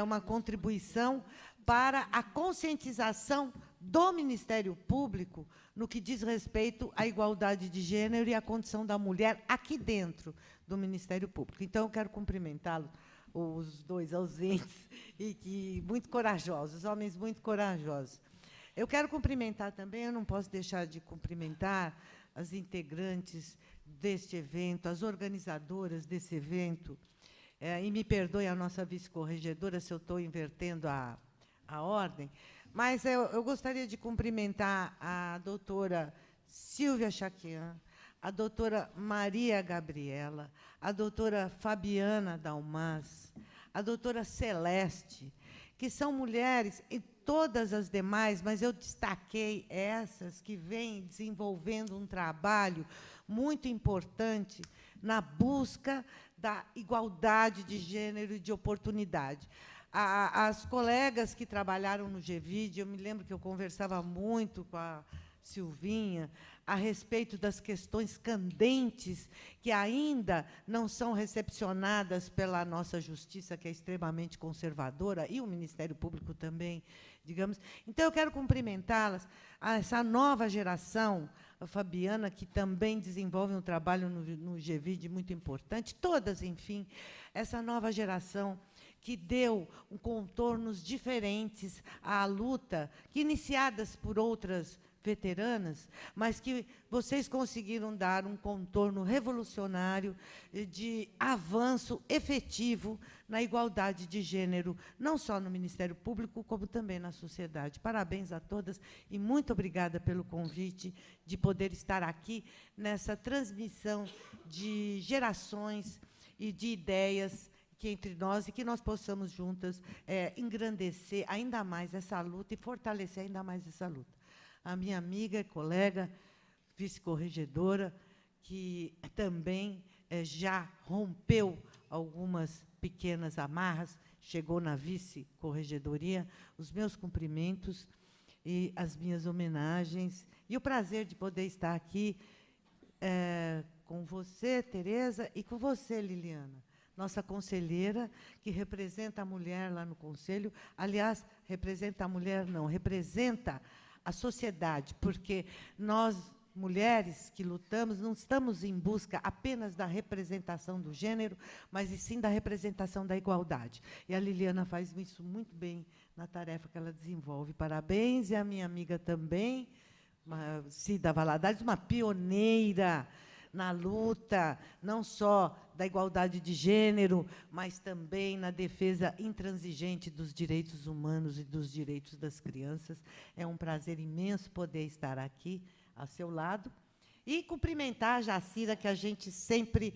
Speaker 7: uma contribuição para a conscientização do Ministério Público no que diz respeito à igualdade de gênero e à condição da mulher aqui dentro do Ministério Público. Então, eu quero cumprimentá-los, os dois ausentes, e que muito corajosos, homens muito corajosos. Eu quero cumprimentar também, eu não posso deixar de cumprimentar as integrantes deste evento, as organizadoras desse evento, e me perdoe a nossa vice-corregedora se eu estou invertendo a ordem, mas eu gostaria de cumprimentar a doutora Silvia Chaquian, a doutora Maria Gabriela, a doutora Fabiana Dalmas, a doutora Celeste, que são mulheres, e todas as demais, mas eu destaquei essas que vêm desenvolvendo um trabalho muito importante na busca da igualdade de gênero e de oportunidade. As colegas que trabalharam no GVID, eu me lembro que eu conversava muito com a Silvinha a respeito das questões candentes que ainda não são recepcionadas pela nossa justiça, que é extremamente conservadora, e o Ministério Público também, digamos. Então, eu quero cumprimentá-las, essa nova geração, a Fabiana, que também desenvolve um trabalho no GVID muito importante, todas, enfim, essa nova geração que deu contornos diferentes à luta, que, iniciadas por outras veteranas, mas que vocês conseguiram dar um contorno revolucionário de avanço efetivo na igualdade de gênero, não só no Ministério Público, como também na sociedade. Parabéns a todas e muito obrigada pelo convite de poder estar aqui nessa transmissão de gerações e de ideias que entre nós, e que nós possamos juntas engrandecer ainda mais essa luta e fortalecer ainda mais essa luta. A minha amiga e colega, vice-corregedora, que também já rompeu algumas pequenas amarras, chegou na vice-corregedoria, os meus cumprimentos e as minhas homenagens, e o prazer de poder estar aqui com você, Tereza, e com você, Liliana, nossa conselheira, que representa a mulher lá no Conselho. Aliás, representa a mulher, não, representa a sociedade, porque nós, mulheres que lutamos, não estamos em busca apenas da representação do gênero, mas, e sim, da representação da igualdade. E a Liliana faz isso muito bem na tarefa que ela desenvolve. Parabéns, e a minha amiga também, Cida Valadares, uma pioneira na luta, não só da igualdade de gênero, mas também na defesa intransigente dos direitos humanos e dos direitos das crianças. É um prazer imenso poder estar aqui ao seu lado. E cumprimentar a Jacira, que a gente sempre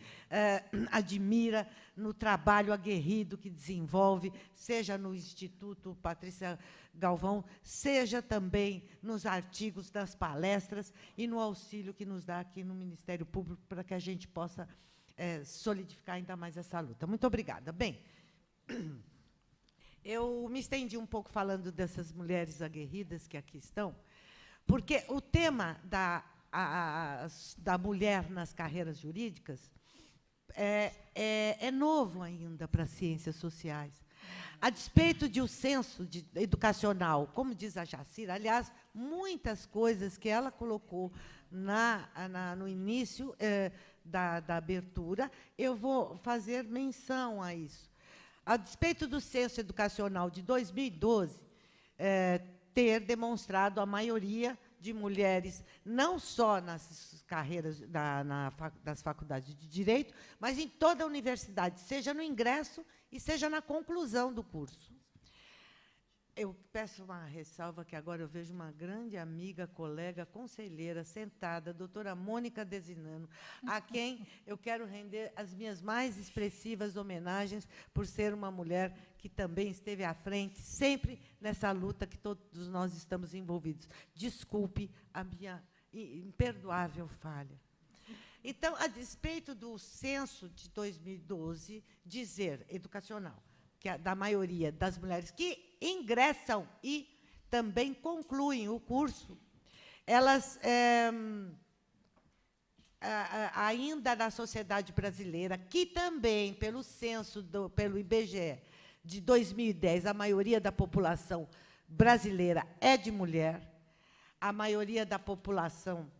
Speaker 7: admira no trabalho aguerrido que desenvolve, seja no Instituto Patrícia Galvão, seja também nos artigos, nas palestras e no auxílio que nos dá aqui no Ministério Público para que a gente possa solidificar ainda mais essa luta. Muito obrigada. Bem, eu me estendi um pouco falando dessas mulheres aguerridas que aqui estão, porque o tema da mulher nas carreiras jurídicas é novo ainda para as ciências sociais. A despeito de o censo educacional, como diz a Jacira, aliás, muitas coisas que ela colocou no início da abertura, eu vou fazer menção a isso. A despeito do censo educacional de 2012, ter demonstrado a maioria de mulheres, não só nas carreiras das faculdades de Direito, mas em toda a universidade, seja no ingresso e seja na conclusão do curso. Eu peço uma ressalva, que agora eu vejo uma grande amiga, colega, conselheira, sentada, a doutora Mônica Desinano, a quem eu quero render as minhas mais expressivas homenagens por ser uma mulher que também esteve à frente, sempre nessa luta que todos nós estamos envolvidos. Desculpe a minha imperdoável falha. Então, a despeito do censo de 2012, dizer, educacional, que da maioria das mulheres que ingressam e também concluem o curso, elas, ainda na sociedade brasileira, que também, pelo censo, pelo IBGE, de 2010, a maioria da população brasileira é de mulher, a maioria da população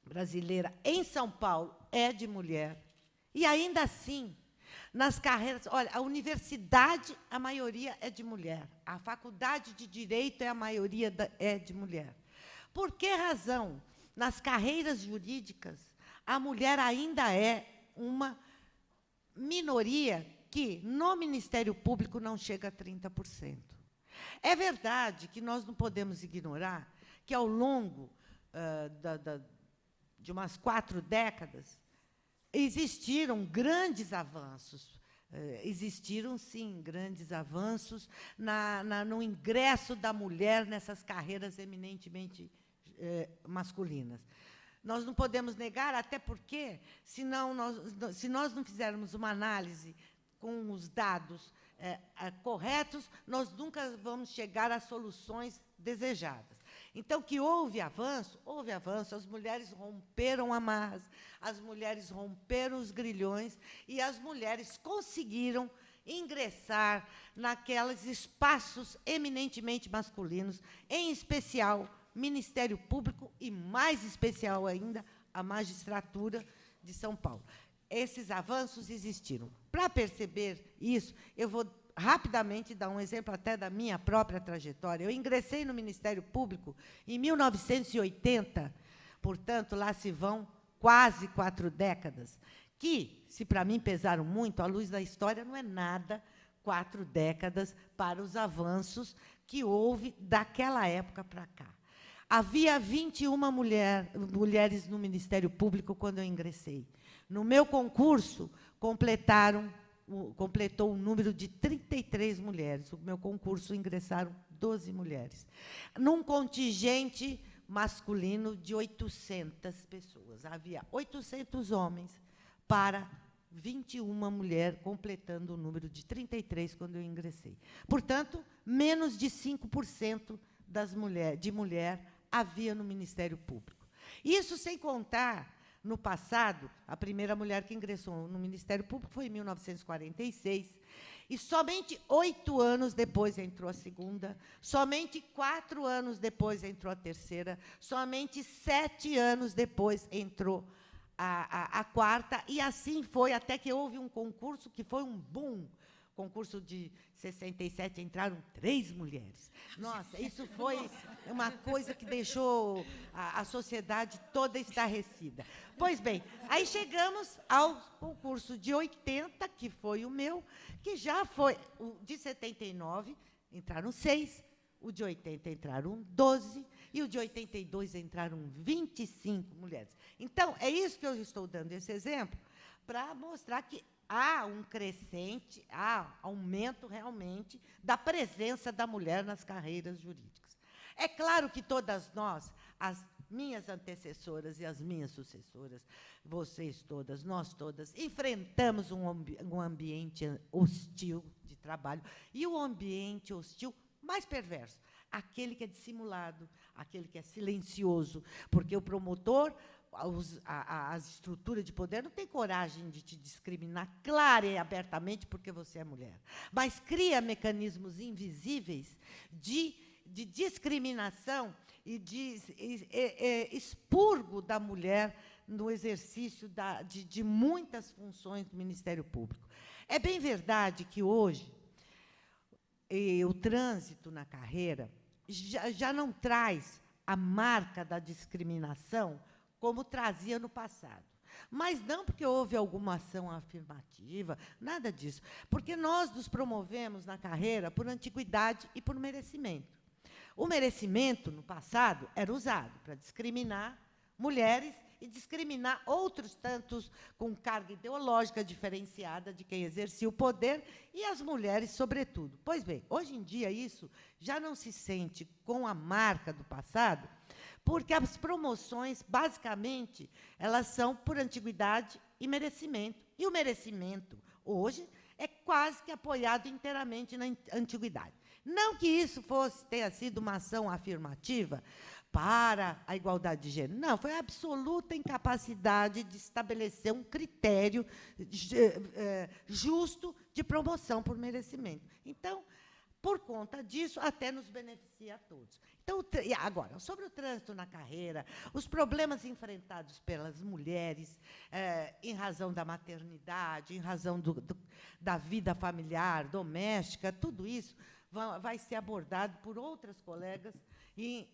Speaker 7: brasileira em São Paulo é de mulher, e ainda assim, nas carreiras, olha, a universidade, a maioria é de mulher. A faculdade de Direito, a maioria é de mulher. Por que razão, nas carreiras jurídicas, a mulher ainda é uma minoria que, no Ministério Público, não chega a 30%? É verdade que nós não podemos ignorar que, ao longo de umas 4 décadas, existiram grandes avanços. Existiram, sim, grandes avanços no ingresso da mulher nessas carreiras eminentemente masculinas. Nós não podemos negar, até porque, se nós não fizermos uma análise com os dados corretos, nós nunca vamos chegar às soluções desejadas. Então, que houve avanço, as mulheres romperam amarras, as mulheres romperam os grilhões e as mulheres conseguiram ingressar naqueles espaços eminentemente masculinos, em especial Ministério Público e, mais especial ainda, a magistratura de São Paulo. Esses avanços existiram. Para perceber isso, eu vou rapidamente dar um exemplo até da minha própria trajetória. Eu ingressei no Ministério Público em 1980, portanto, lá se vão quase 4 décadas, que, se para mim pesaram muito, à luz da história, não é nada 4 décadas para os avanços que houve daquela época para cá. Havia 21 mulheres no Ministério Público quando eu ingressei. No meu concurso, completou um número de 33 mulheres. No meu concurso ingressaram 12 mulheres. Num contingente masculino de 800 pessoas. Havia 800 homens para 21 mulheres, completando o número de 33 quando eu ingressei. Portanto, menos de 5% de mulher havia no Ministério Público. Isso sem contar, no passado, a primeira mulher que ingressou no Ministério Público foi em 1946, e somente 8 anos depois entrou a segunda, somente 4 anos depois entrou a terceira, somente 7 anos depois entrou a quarta, e assim foi, até que houve um concurso que foi um boom. Concurso de 67, entraram 3 mulheres. Nossa, isso foi uma coisa que deixou a sociedade toda estarrecida. Pois bem, aí chegamos ao concurso de 80, que foi o meu, que já foi o de 79, entraram 6, o de 80 entraram 12, e o de 82 entraram 25 mulheres. Então, é isso que eu estou dando esse exemplo, para mostrar que há um crescente, há aumento realmente da presença da mulher nas carreiras jurídicas. É claro que todas nós, as minhas antecessoras e as minhas sucessoras, vocês todas, nós todas, enfrentamos um ambiente hostil de trabalho, e o ambiente hostil mais perverso aquele que é dissimulado, aquele que é silencioso, porque o promotor, as estruturas de poder não tem coragem de te discriminar clara e abertamente porque você é mulher, mas cria mecanismos invisíveis de discriminação e de expurgo da mulher no exercício de muitas funções do Ministério Público. É bem verdade que, hoje, o trânsito na carreira já não traz a marca da discriminação como trazia no passado. Mas não porque houve alguma ação afirmativa, nada disso. Porque nós nos promovemos na carreira por antiguidade e por merecimento. O merecimento, no passado, era usado para discriminar mulheres e discriminar outros tantos com carga ideológica diferenciada de quem exercia o poder, e as mulheres, sobretudo. Pois bem, hoje em dia isso já não se sente com a marca do passado, porque as promoções, basicamente, elas são por antiguidade e merecimento. E o merecimento, hoje, é quase que apoiado inteiramente na antiguidade. Não que isso tenha sido uma ação afirmativa para a igualdade de gênero. Não, foi a absoluta incapacidade de estabelecer um critério justo de promoção por merecimento. Então, por conta disso, até nos beneficia a todos. Então, agora, sobre o trânsito na carreira, os problemas enfrentados pelas mulheres, em razão da maternidade, em razão da vida familiar, doméstica, tudo isso vai ser abordado por outras colegas, e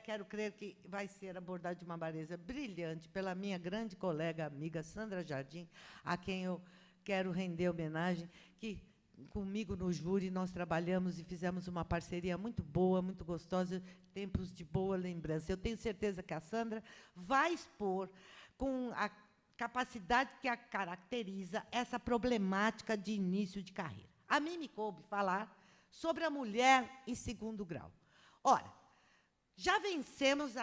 Speaker 7: quero crer que vai ser abordado de uma maneira brilhante pela minha grande colega, amiga Sandra Jardim, a quem eu quero render homenagem, que comigo no júri nós trabalhamos e fizemos uma parceria muito boa, muito gostosa, tempos de boa lembrança. Eu tenho certeza que a Sandra vai expor, com a capacidade que a caracteriza, essa problemática de início de carreira. A mim me coube falar sobre a mulher em segundo grau. Ora, já vencemos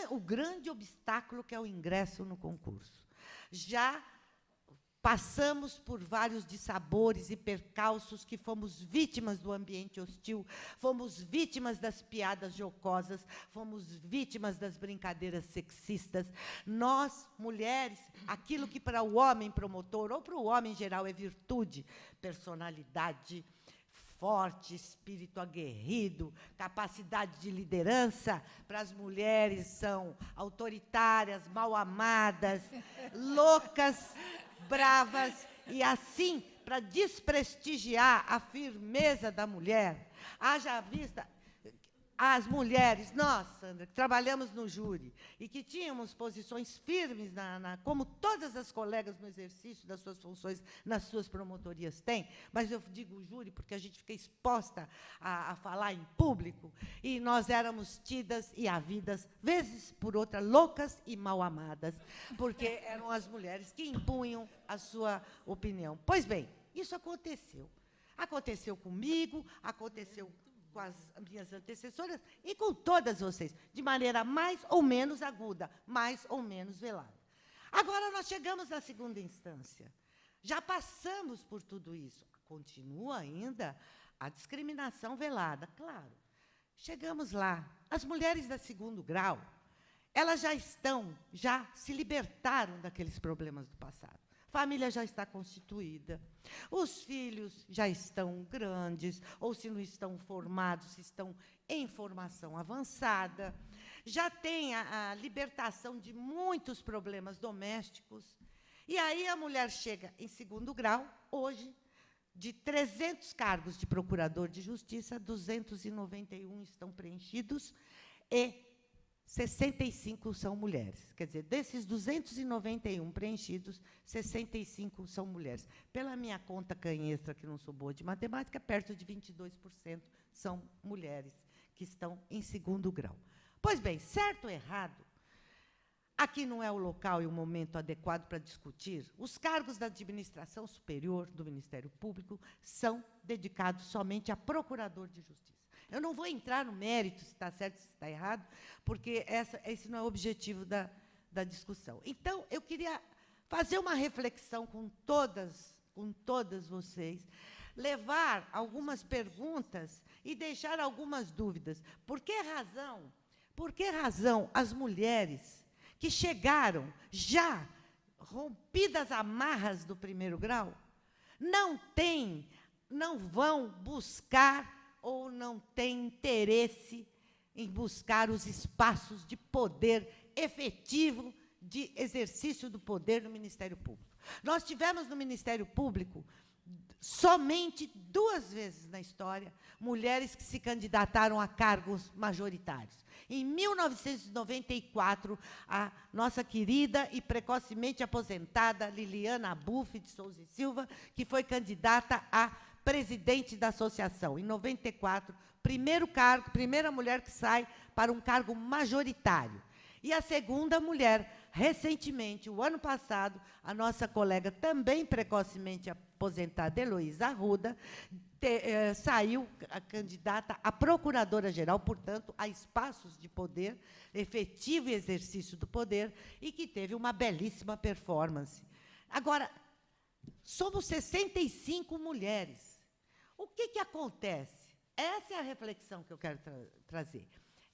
Speaker 7: o grande obstáculo que é o ingresso no concurso. Já passamos por vários dissabores e percalços, que fomos vítimas do ambiente hostil, fomos vítimas das piadas jocosas, fomos vítimas das brincadeiras sexistas. Nós, mulheres, aquilo que para o homem promotor, ou para o homem em geral, é virtude, personalidade forte, espírito aguerrido, capacidade de liderança, para as mulheres são autoritárias, mal amadas, loucas, bravas, e assim, para desprestigiar a firmeza da mulher, haja vista as mulheres, nós, Sandra, que trabalhamos no júri e que tínhamos posições firmes, como todas as colegas no exercício das suas funções, nas suas promotorias têm, mas eu digo júri porque a gente fica exposta a falar em público, e nós éramos tidas e havidas, vezes por outra, loucas e mal amadas, porque eram as mulheres que impunham a sua opinião. Pois bem, isso aconteceu. Aconteceu comigo, aconteceu com as minhas antecessoras e com todas vocês, de maneira mais ou menos aguda, mais ou menos velada. Agora, nós chegamos na segunda instância. Já passamos por tudo isso. Continua ainda a discriminação velada, claro. Chegamos lá. As mulheres de segundo grau, elas já se libertaram daqueles problemas do passado. A família já está constituída, os filhos já estão grandes, ou se não estão formados, se estão em formação avançada, já tem a libertação de muitos problemas domésticos, e aí a mulher chega em segundo grau, hoje, de 300 cargos de procurador de justiça, 291 estão preenchidos, e 65 são mulheres. Quer dizer, desses 291 preenchidos, 65 são mulheres. Pela minha conta canhestra, que não sou boa de matemática, perto de 22% são mulheres que estão em segundo grau. Pois bem, certo ou errado, aqui não é o local e o momento adequado para discutir. Os cargos da administração superior do Ministério Público são dedicados somente a procurador de justiça. Eu não vou entrar no mérito se está certo, se está errado, porque esse não é o objetivo da discussão. Então, eu queria fazer uma reflexão com todas vocês, levar algumas perguntas e deixar algumas dúvidas. Por que razão as mulheres que chegaram já rompidas amarras do primeiro grau não vão buscar ou não têm interesse em buscar os espaços de poder efetivo, de exercício do poder no Ministério Público? Nós tivemos no Ministério Público, somente 2 vezes na história, mulheres que se candidataram a cargos majoritários. Em 1994, a nossa querida e precocemente aposentada Liliana Buff de Souza e Silva, que foi candidata a presidente da associação. Em 94, primeira mulher que sai para um cargo majoritário. E a segunda mulher, recentemente, o ano passado, a nossa colega também precocemente aposentada, Heloísa Arruda, saiu a candidata a procuradora-geral, portanto, a espaços de poder, efetivo exercício do poder, e que teve uma belíssima performance. Agora, somos 65 mulheres. O que acontece? Essa é a reflexão que eu quero trazer.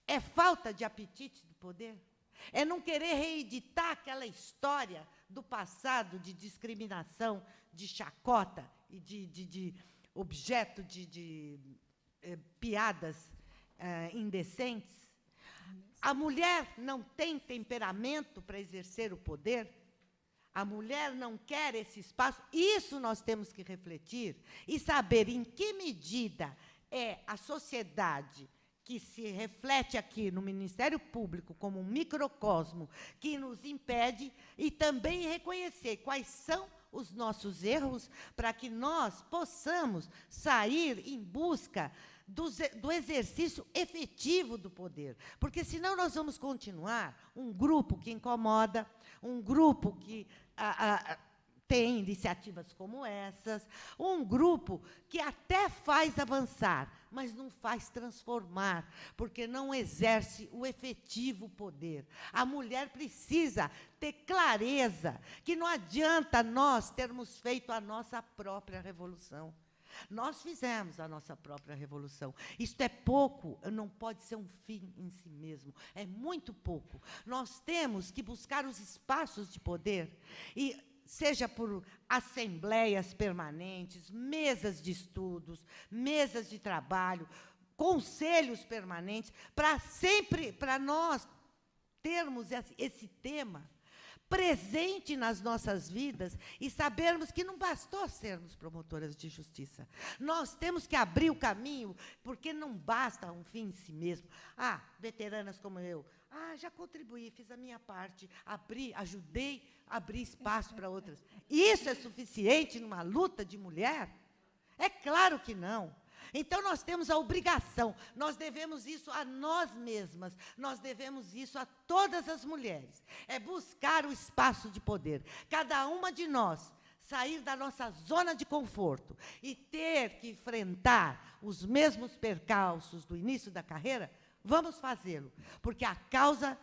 Speaker 7: É falta de apetite do poder? É não querer reeditar aquela história do passado de discriminação, de chacota e de objeto de piadas indecentes? A mulher não tem temperamento para exercer o poder? A mulher não quer esse espaço? Isso nós temos que refletir e saber em que medida é a sociedade que se reflete aqui no Ministério Público como um microcosmo que nos impede, e também reconhecer quais são os nossos erros para que nós possamos sair em busca do exercício efetivo do poder. Porque, senão, nós vamos continuar um grupo que incomoda, um grupo que tem iniciativas como essas, um grupo que até faz avançar, mas não faz transformar, porque não exerce o efetivo poder. A mulher precisa ter clareza que não adianta nós termos feito a nossa própria revolução. Nós fizemos a nossa própria revolução. Isto é pouco, não pode ser um fim em si mesmo. É muito pouco. Nós temos que buscar os espaços de poder, e seja por assembleias permanentes, mesas de estudos, mesas de trabalho, conselhos permanentes, para nós termos esse tema presente nas nossas vidas e sabermos que não bastou sermos promotoras de justiça. Nós temos que abrir o caminho, porque não basta um fim em si mesmo. Veteranas como eu, já contribuí, fiz a minha parte, ajudei a abrir espaço para outras. Isso é suficiente numa luta de mulher? É claro que não. Então, nós temos a obrigação, nós devemos isso a nós mesmas, nós devemos isso a todas as mulheres. É buscar o espaço de poder. Cada uma de nós sair da nossa zona de conforto e ter que enfrentar os mesmos percalços do início da carreira, vamos fazê-lo, porque a causa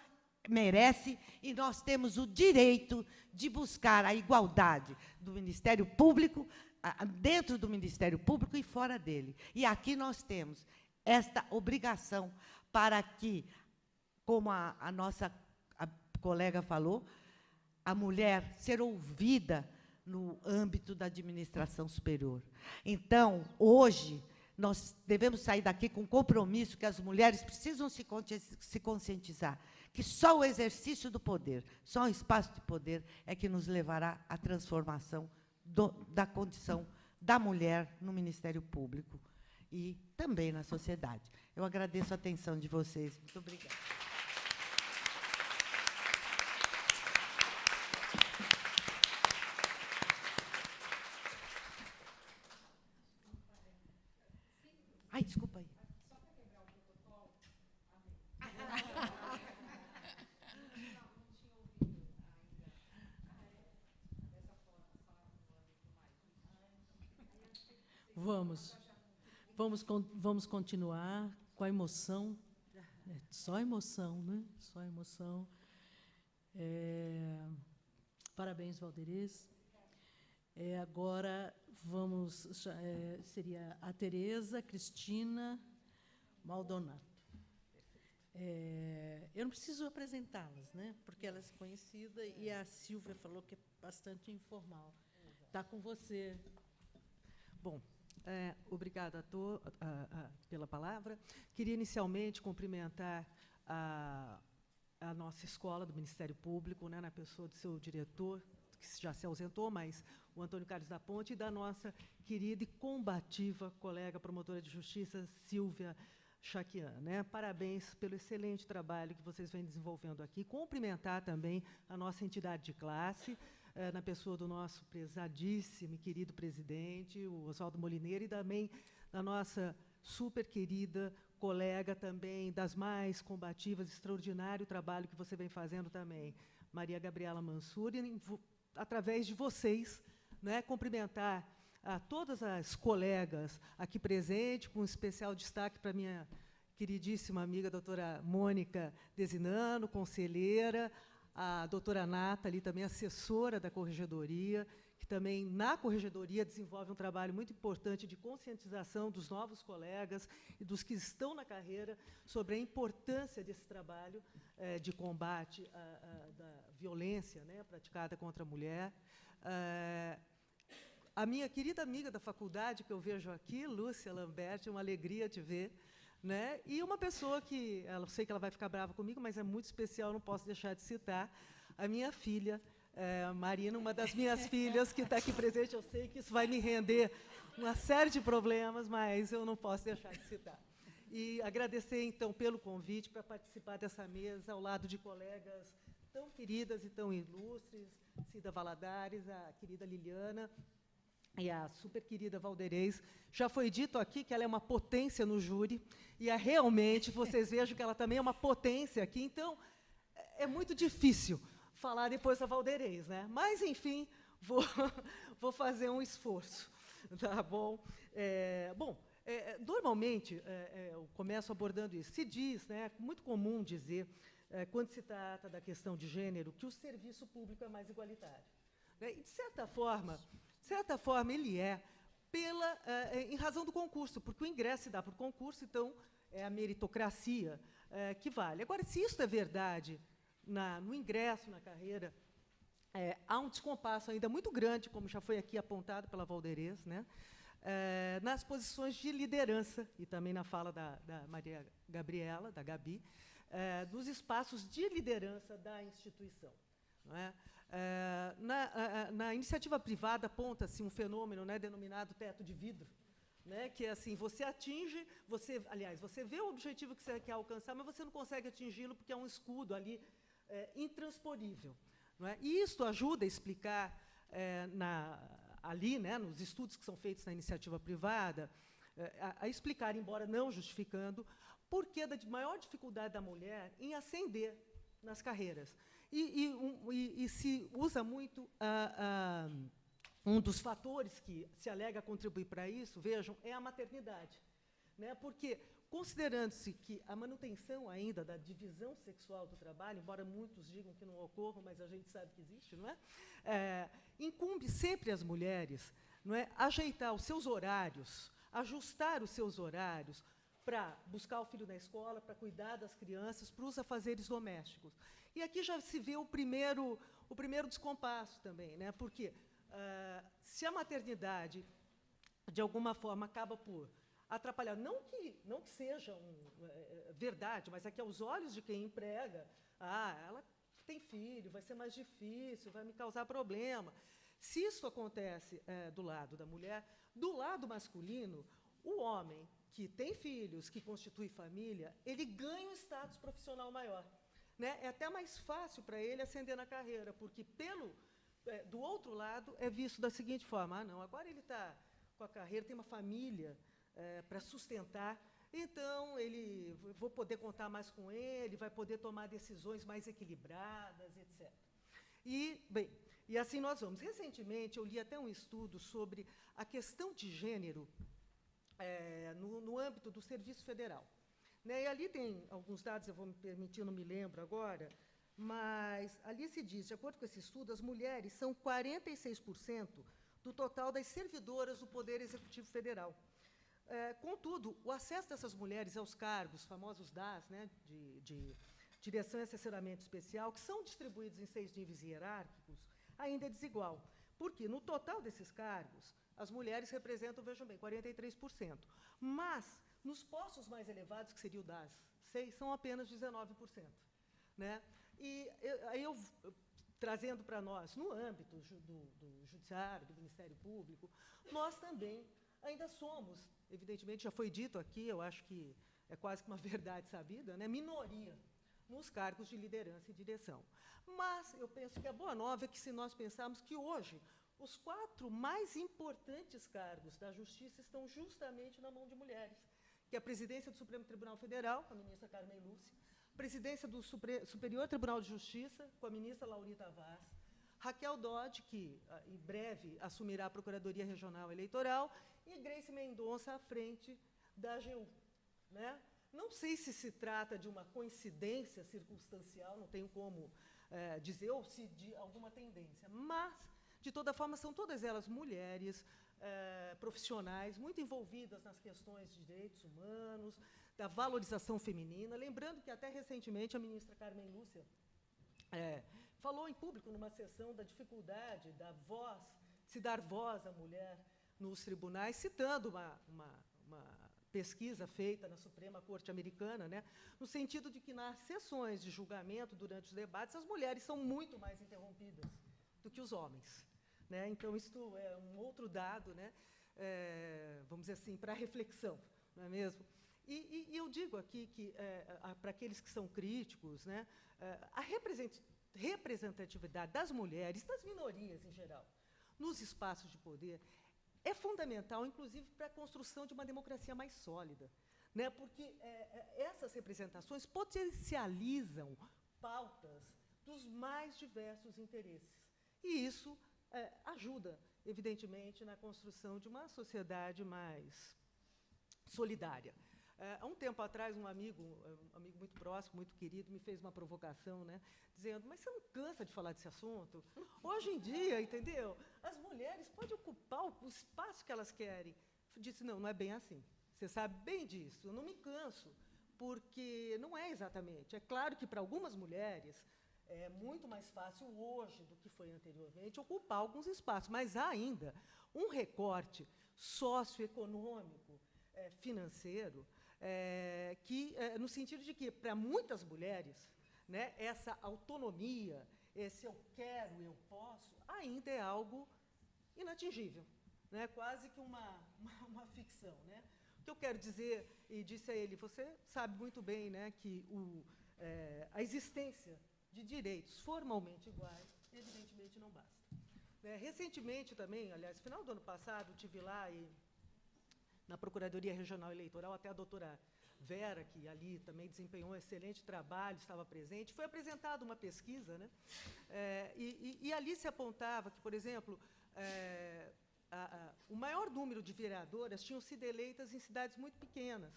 Speaker 7: merece e nós temos o direito de buscar a igualdade do Ministério Público, dentro do Ministério Público e fora dele. E aqui nós temos esta obrigação para que, como a nossa colega falou, a mulher ser ouvida no âmbito da administração superior. Então, hoje, nós devemos sair daqui com o compromisso que as mulheres precisam se conscientizar, que só o exercício do poder, só o espaço de poder é que nos levará à transformação da condição da mulher no Ministério Público e também na sociedade. Eu agradeço a atenção de vocês. Muito obrigada. Desculpa aí.
Speaker 3: Vamos continuar com a emoção. Só emoção, né? Só emoção. Parabéns, Valderez. Agora vamos, seria a Tereza Cristina Maldonado. Eu não preciso apresentá-las, né, porque ela é conhecida, e a Silvia falou que é bastante informal. Está com você.
Speaker 8: Bom, obrigada pela palavra. Queria inicialmente cumprimentar a nossa escola do Ministério Público, né, na pessoa do seu diretor, que já se ausentou, mas o Antônio Carlos da Ponte, e da nossa querida e combativa colega promotora de justiça, Silvia Chaquian, né? Parabéns pelo excelente trabalho que vocês vêm desenvolvendo aqui. Cumprimentar também a nossa entidade de classe, na pessoa do nosso prezadíssimo e querido presidente, o Oswaldo Molineiro, e também da nossa super querida colega também, das mais combativas, extraordinário trabalho que você vem fazendo também, Maria Gabriela Mansur, e, através de vocês, né, cumprimentar a todas as colegas aqui presentes, com especial destaque para a minha queridíssima amiga, doutora Mônica Desinano, conselheira, a doutora Nata, ali também assessora da Corregedoria, que também, na Corregedoria, desenvolve um trabalho muito importante de conscientização dos novos colegas e dos que estão na carreira sobre a importância desse trabalho de combate da violência, né, praticada contra a mulher. A minha querida amiga da faculdade, que eu vejo aqui, Lúcia Lambert, é uma alegria te ver, né? E uma pessoa que, eu sei que ela vai ficar brava comigo, mas é muito especial, não posso deixar de citar, a minha filha, Marina, uma das minhas filhas, que está aqui presente. Eu sei que isso vai me render uma série de problemas, mas eu não posso deixar de citar. E agradecer, então, pelo convite para participar dessa mesa, ao lado de colegas tão queridas e tão ilustres, Cida Valadares, a querida Liliana, e a super querida Valderez. Já foi dito aqui que ela é uma potência no júri, e realmente, vocês vejam que ela também é uma potência aqui, então é muito difícil falar depois da Valderez, né? Mas, enfim, vou fazer um esforço, tá bom? Normalmente, eu começo abordando isso. Se diz, né, é muito comum dizer, quando se trata da questão de gênero, que o serviço público é mais igualitário, né? E, de certa forma, ele é em razão do concurso, porque o ingresso se dá por concurso, então é a meritocracia que vale. Agora, se isso é verdade no ingresso na carreira, há um descompasso ainda muito grande, como já foi aqui apontado pela Valderez, né, nas posições de liderança, e também na fala da Maria Gabriela, da Gabi, dos espaços de liderança da instituição, não é? Na iniciativa privada aponta-se um fenômeno, né, denominado teto de vidro, né, que é assim: você atinge, você vê o objetivo que você quer alcançar, mas você não consegue atingi-lo porque é um escudo ali intransponível, não é? E isso ajuda a explicar ali, né, nos estudos que são feitos na iniciativa privada, a explicar, embora não justificando, por que da maior dificuldade da mulher em ascender nas carreiras. E se usa muito um dos fatores que se alega contribuir para isso, vejam, é a maternidade, né? Porque, considerando-se que a manutenção ainda da divisão sexual do trabalho, embora muitos digam que não ocorra, mas a gente sabe que existe, não é? Incumbe sempre as mulheres, não é, ajeitar os seus horários, ajustar os seus horários para buscar o filho na escola, para cuidar das crianças, para os afazeres domésticos. E aqui já se vê o primeiro descompasso também, né? Porque se a maternidade, de alguma forma, acaba por atrapalhar, não que seja verdade, mas é que aos olhos de quem emprega, ela tem filho, vai ser mais difícil, vai me causar problema. Se isso acontece do lado da mulher, do lado masculino, o homem que tem filhos, que constitui família, ele ganha um status profissional maior, né? É até mais fácil para ele ascender na carreira, porque do outro lado é visto da seguinte forma: não, agora ele está com a carreira, tem uma família para sustentar, então vou poder contar mais com ele, vai poder tomar decisões mais equilibradas, etc. E assim nós vamos. Recentemente, eu li até um estudo sobre a questão de gênero no âmbito do Serviço Federal, né? E ali tem alguns dados, eu vou me permitir, não me lembro agora, mas ali se diz, de acordo com esse estudo, as mulheres são 46% do total das servidoras do Poder Executivo Federal. Contudo, o acesso dessas mulheres aos cargos, famosos DAS, né, de direção e assessoramento especial, que são distribuídos em 6 níveis hierárquicos, ainda é desigual. Porque, no total desses cargos, as mulheres representam, vejam bem, 43%. Mas, nos postos mais elevados, que seria o DAS 6, são apenas 19%. Né? E aí eu trazendo para nós, no âmbito do Judiciário, do Ministério Público, nós também ainda somos, evidentemente, já foi dito aqui, eu acho que é quase que uma verdade sabida, né, minoria nos cargos de liderança e direção. Mas eu penso que a boa nova é que, se nós pensarmos que hoje os 4 mais importantes cargos da Justiça estão justamente na mão de mulheres, que é a presidência do Supremo Tribunal Federal, com a ministra Carmen Lúcia, presidência do Superior Tribunal de Justiça, com a ministra Laurita Vaz, Raquel Dodge, que em breve assumirá a Procuradoria Regional Eleitoral, e Grace Mendonça à frente da AGU. Né? Não sei se trata de uma coincidência circunstancial, não tenho como dizer, ou se de alguma tendência, mas, de toda forma, são todas elas mulheres profissionais, muito envolvidas nas questões de direitos humanos, da valorização feminina. Lembrando que, até recentemente, a ministra Carmen Lúcia falou em público, numa sessão, da dificuldade da voz, se dar voz à mulher nos tribunais, citando uma pesquisa feita na Suprema Corte Americana, né, no sentido de que, nas sessões de julgamento, durante os debates, as mulheres são muito mais interrompidas do que os homens. Né? Então, isto é um outro dado, né, vamos dizer assim, para reflexão, não é mesmo? E eu digo aqui que, para aqueles que são críticos, né, a representatividade das mulheres, das minorias em geral, nos espaços de poder, é fundamental, inclusive, para a construção de uma democracia mais sólida, né, porque essas representações potencializam pautas dos mais diversos interesses. E isso ajuda, evidentemente, na construção de uma sociedade mais solidária. Há um tempo atrás, um amigo muito próximo, muito querido, me fez uma provocação, né, dizendo: mas você não cansa de falar desse assunto? Hoje em dia, entendeu? As mulheres podem ocupar o espaço que elas querem. Eu disse: não é bem assim. Você sabe bem disso. Eu não me canso, porque não é exatamente. É claro que, para algumas mulheres, é muito mais fácil hoje do que foi anteriormente ocupar alguns espaços, mas há ainda um recorte socioeconômico, financeiro, no sentido de que, para muitas mulheres, né, essa autonomia, esse eu quero, eu posso, ainda é algo inatingível, né, quase que uma ficção. Né? O que eu quero dizer, e disse a ele: você sabe muito bem, né, que a existência de direitos formalmente iguais, evidentemente, não basta. Recentemente também, aliás, no final do ano passado, estive lá na Procuradoria Regional Eleitoral, até a doutora Vera, que ali também desempenhou um excelente trabalho, estava presente. Foi apresentada uma pesquisa, né? E ali se apontava que, por exemplo, o maior número de vereadoras tinham sido eleitas em cidades muito pequenas.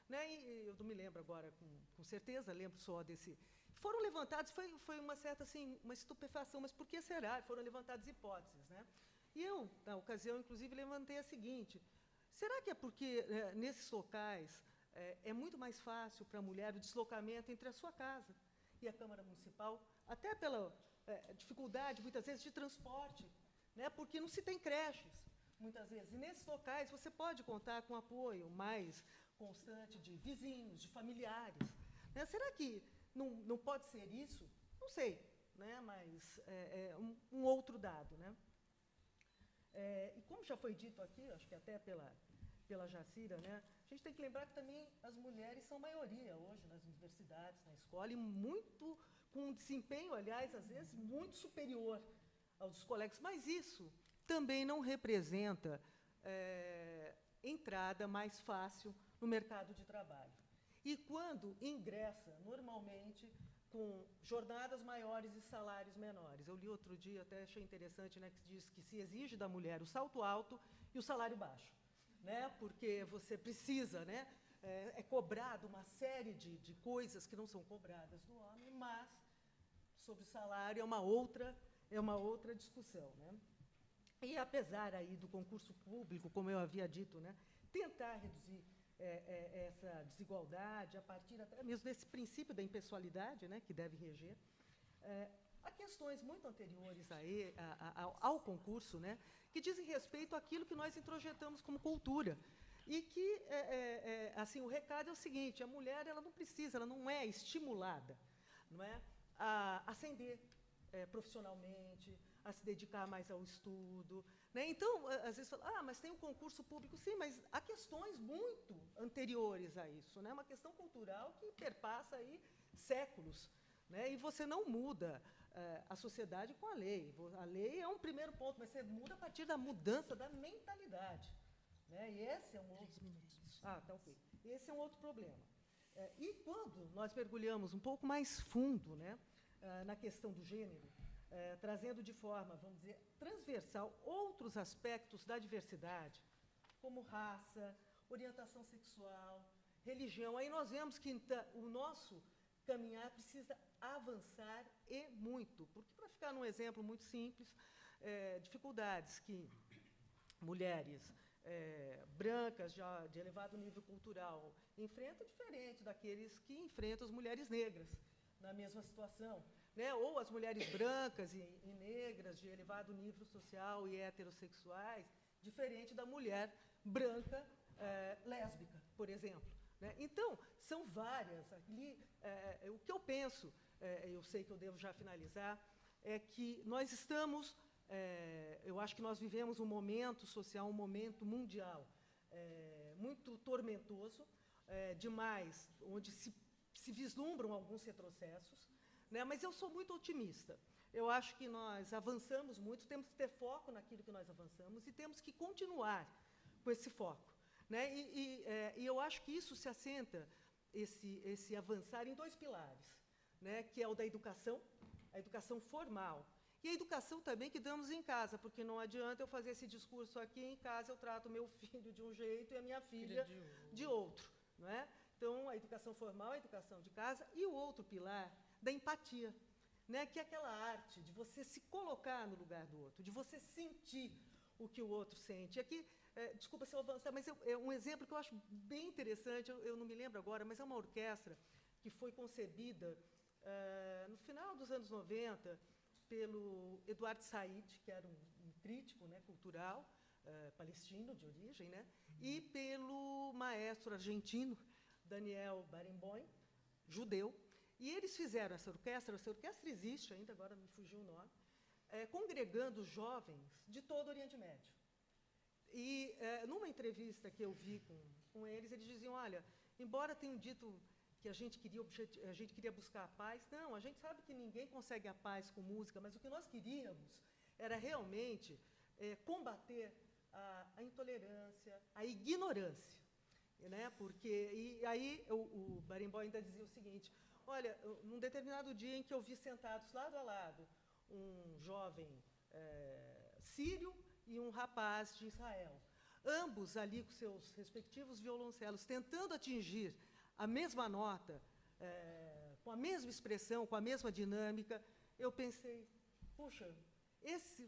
Speaker 8: Né? E eu não me lembro agora com certeza, lembro só desse... Foram levantados, foi uma certa, assim, uma estupefação, mas por que será? Foram levantadas hipóteses. Né? E eu, na ocasião, inclusive, levantei a seguinte: será que é porque, nesses locais, é muito mais fácil para a mulher o deslocamento entre a sua casa e a Câmara Municipal, até pela dificuldade, muitas vezes, de transporte, né? Porque não se tem creches, muitas vezes. E, nesses locais, você pode contar com apoio mais constante de vizinhos, de familiares. Né? Será que não pode ser isso? Não sei, né? Mas é um outro dado. Né? E como já foi dito aqui, acho que até pela Jacira, né, a gente tem que lembrar que também as mulheres são maioria hoje nas universidades, na escola, e muito, com um desempenho, aliás, às vezes, muito superior aos dos colegas. Mas isso também não representa entrada mais fácil no mercado de trabalho. E quando ingressa, normalmente, com jornadas maiores e salários menores. Eu li outro dia, até achei interessante, né, que diz que se exige da mulher o salto alto e o salário baixo. Né, porque você precisa, né, cobrado uma série de coisas que não são cobradas do homem, mas, sobre o salário, é uma outra discussão. Né? E, apesar aí do concurso público, como eu havia dito, né, tentar reduzir essa desigualdade a partir até mesmo desse princípio da impessoalidade, né, que deve reger, há questões muito anteriores ao concurso, né, que dizem respeito àquilo que nós introjetamos como cultura. E que, assim, o recado é o seguinte: a mulher ela não precisa, ela não é estimulada, não é, a ascender profissionalmente, a se dedicar mais ao estudo, né? Então, às vezes, fala, mas tem um concurso público. Sim, mas há questões muito anteriores a isso, né? Uma questão cultural que perpassa aí séculos, né? E você não muda a sociedade com a lei. A lei é um primeiro ponto, mas você muda a partir da mudança da mentalidade, né? E esse é um outro... tá ok. Esse é um outro problema. E quando nós mergulhamos um pouco mais fundo, né, na questão do gênero, trazendo de forma, vamos dizer, transversal outros aspectos da diversidade, como raça, orientação sexual, religião, aí nós vemos que o nosso caminhar precisa avançar e muito. Porque, para ficar num exemplo muito simples, dificuldades que mulheres brancas, já de elevado nível cultural, enfrentam diferente daqueles que enfrentam as mulheres negras na mesma situação, né? Ou as mulheres brancas e negras de elevado nível social e heterossexuais, diferente da mulher branca lésbica, por exemplo, né? Então, são várias. Ali, o que eu penso, eu sei que eu devo já finalizar, é que nós estamos... eu acho que nós vivemos um momento social, um momento mundial muito tormentoso, demais, onde se vislumbram alguns retrocessos, né? Mas eu sou muito otimista. Eu acho que nós avançamos muito, temos que ter foco naquilo que nós avançamos e temos que continuar com esse foco, né? E eu acho que isso se assenta, esse avançar, em dois pilares, né? Que é o da educação, a educação formal, e a educação também que damos em casa, porque não adianta eu fazer esse discurso aqui, em casa eu trato meu filho de um jeito e a minha filha de outro, não é? Então, a educação formal, a educação de casa, e o outro pilar da empatia, né? Que é aquela arte de você se colocar no lugar do outro, de você sentir o que o outro sente. Aqui, desculpa se eu avançar, mas é um exemplo que eu acho bem interessante, eu não me lembro agora, mas é uma orquestra que foi concebida no final dos anos 90, pelo Eduardo Said, que era um crítico, né, cultural, palestino de origem, né, e pelo maestro argentino, Daniel Barenboim, judeu. E eles fizeram essa orquestra existe ainda, agora me fugiu o nome, congregando jovens de todo o Oriente Médio. E, numa entrevista que eu vi com eles diziam, olha, embora tenham dito que a gente queria buscar a paz. Não, a gente sabe que ninguém consegue a paz com música, mas o que nós queríamos era realmente combater a intolerância, a ignorância, né? Porque, e aí o Barenboim ainda dizia o seguinte, olha, num determinado dia em que eu vi sentados lado a lado um jovem sírio e um rapaz de Israel, ambos ali com seus respectivos violoncelos, tentando atingir a mesma nota, com a mesma expressão, com a mesma dinâmica, eu pensei, puxa,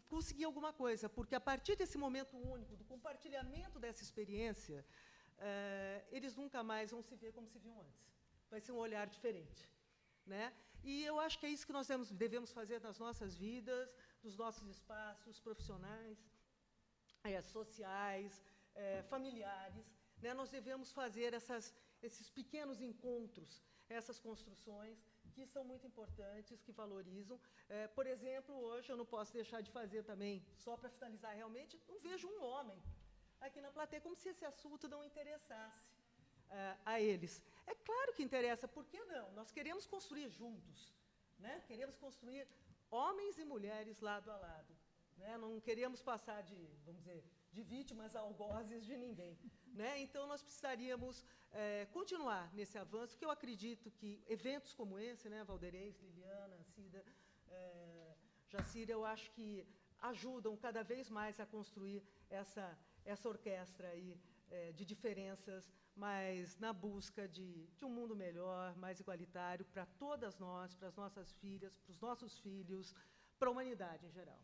Speaker 8: consegui alguma coisa, porque a partir desse momento único, do compartilhamento dessa experiência, eles nunca mais vão se ver como se viam antes. Vai ser um olhar diferente, né? E eu acho que é isso que nós devemos fazer nas nossas vidas, nos nossos espaços profissionais, sociais, familiares, né? Nós devemos fazer esses pequenos encontros, essas construções que são muito importantes, que valorizam. Por exemplo, hoje eu não posso deixar de fazer também, só para finalizar realmente, não vejo um homem aqui na plateia, como se esse assunto não interessasse a eles. É claro que interessa, por que não? Nós queremos construir juntos, né? Queremos construir homens e mulheres lado a lado, né? Não queremos passar vamos dizer, de vítimas a algozes de ninguém, né? Então, nós precisaríamos continuar nesse avanço, que eu acredito que eventos como esse, né, Valderez, Liliana, Cida, Jacira, eu acho que ajudam cada vez mais a construir essa orquestra aí, de diferenças, mas na busca de um mundo melhor, mais igualitário para todas nós, para as nossas filhas, para os nossos filhos, para a humanidade em geral.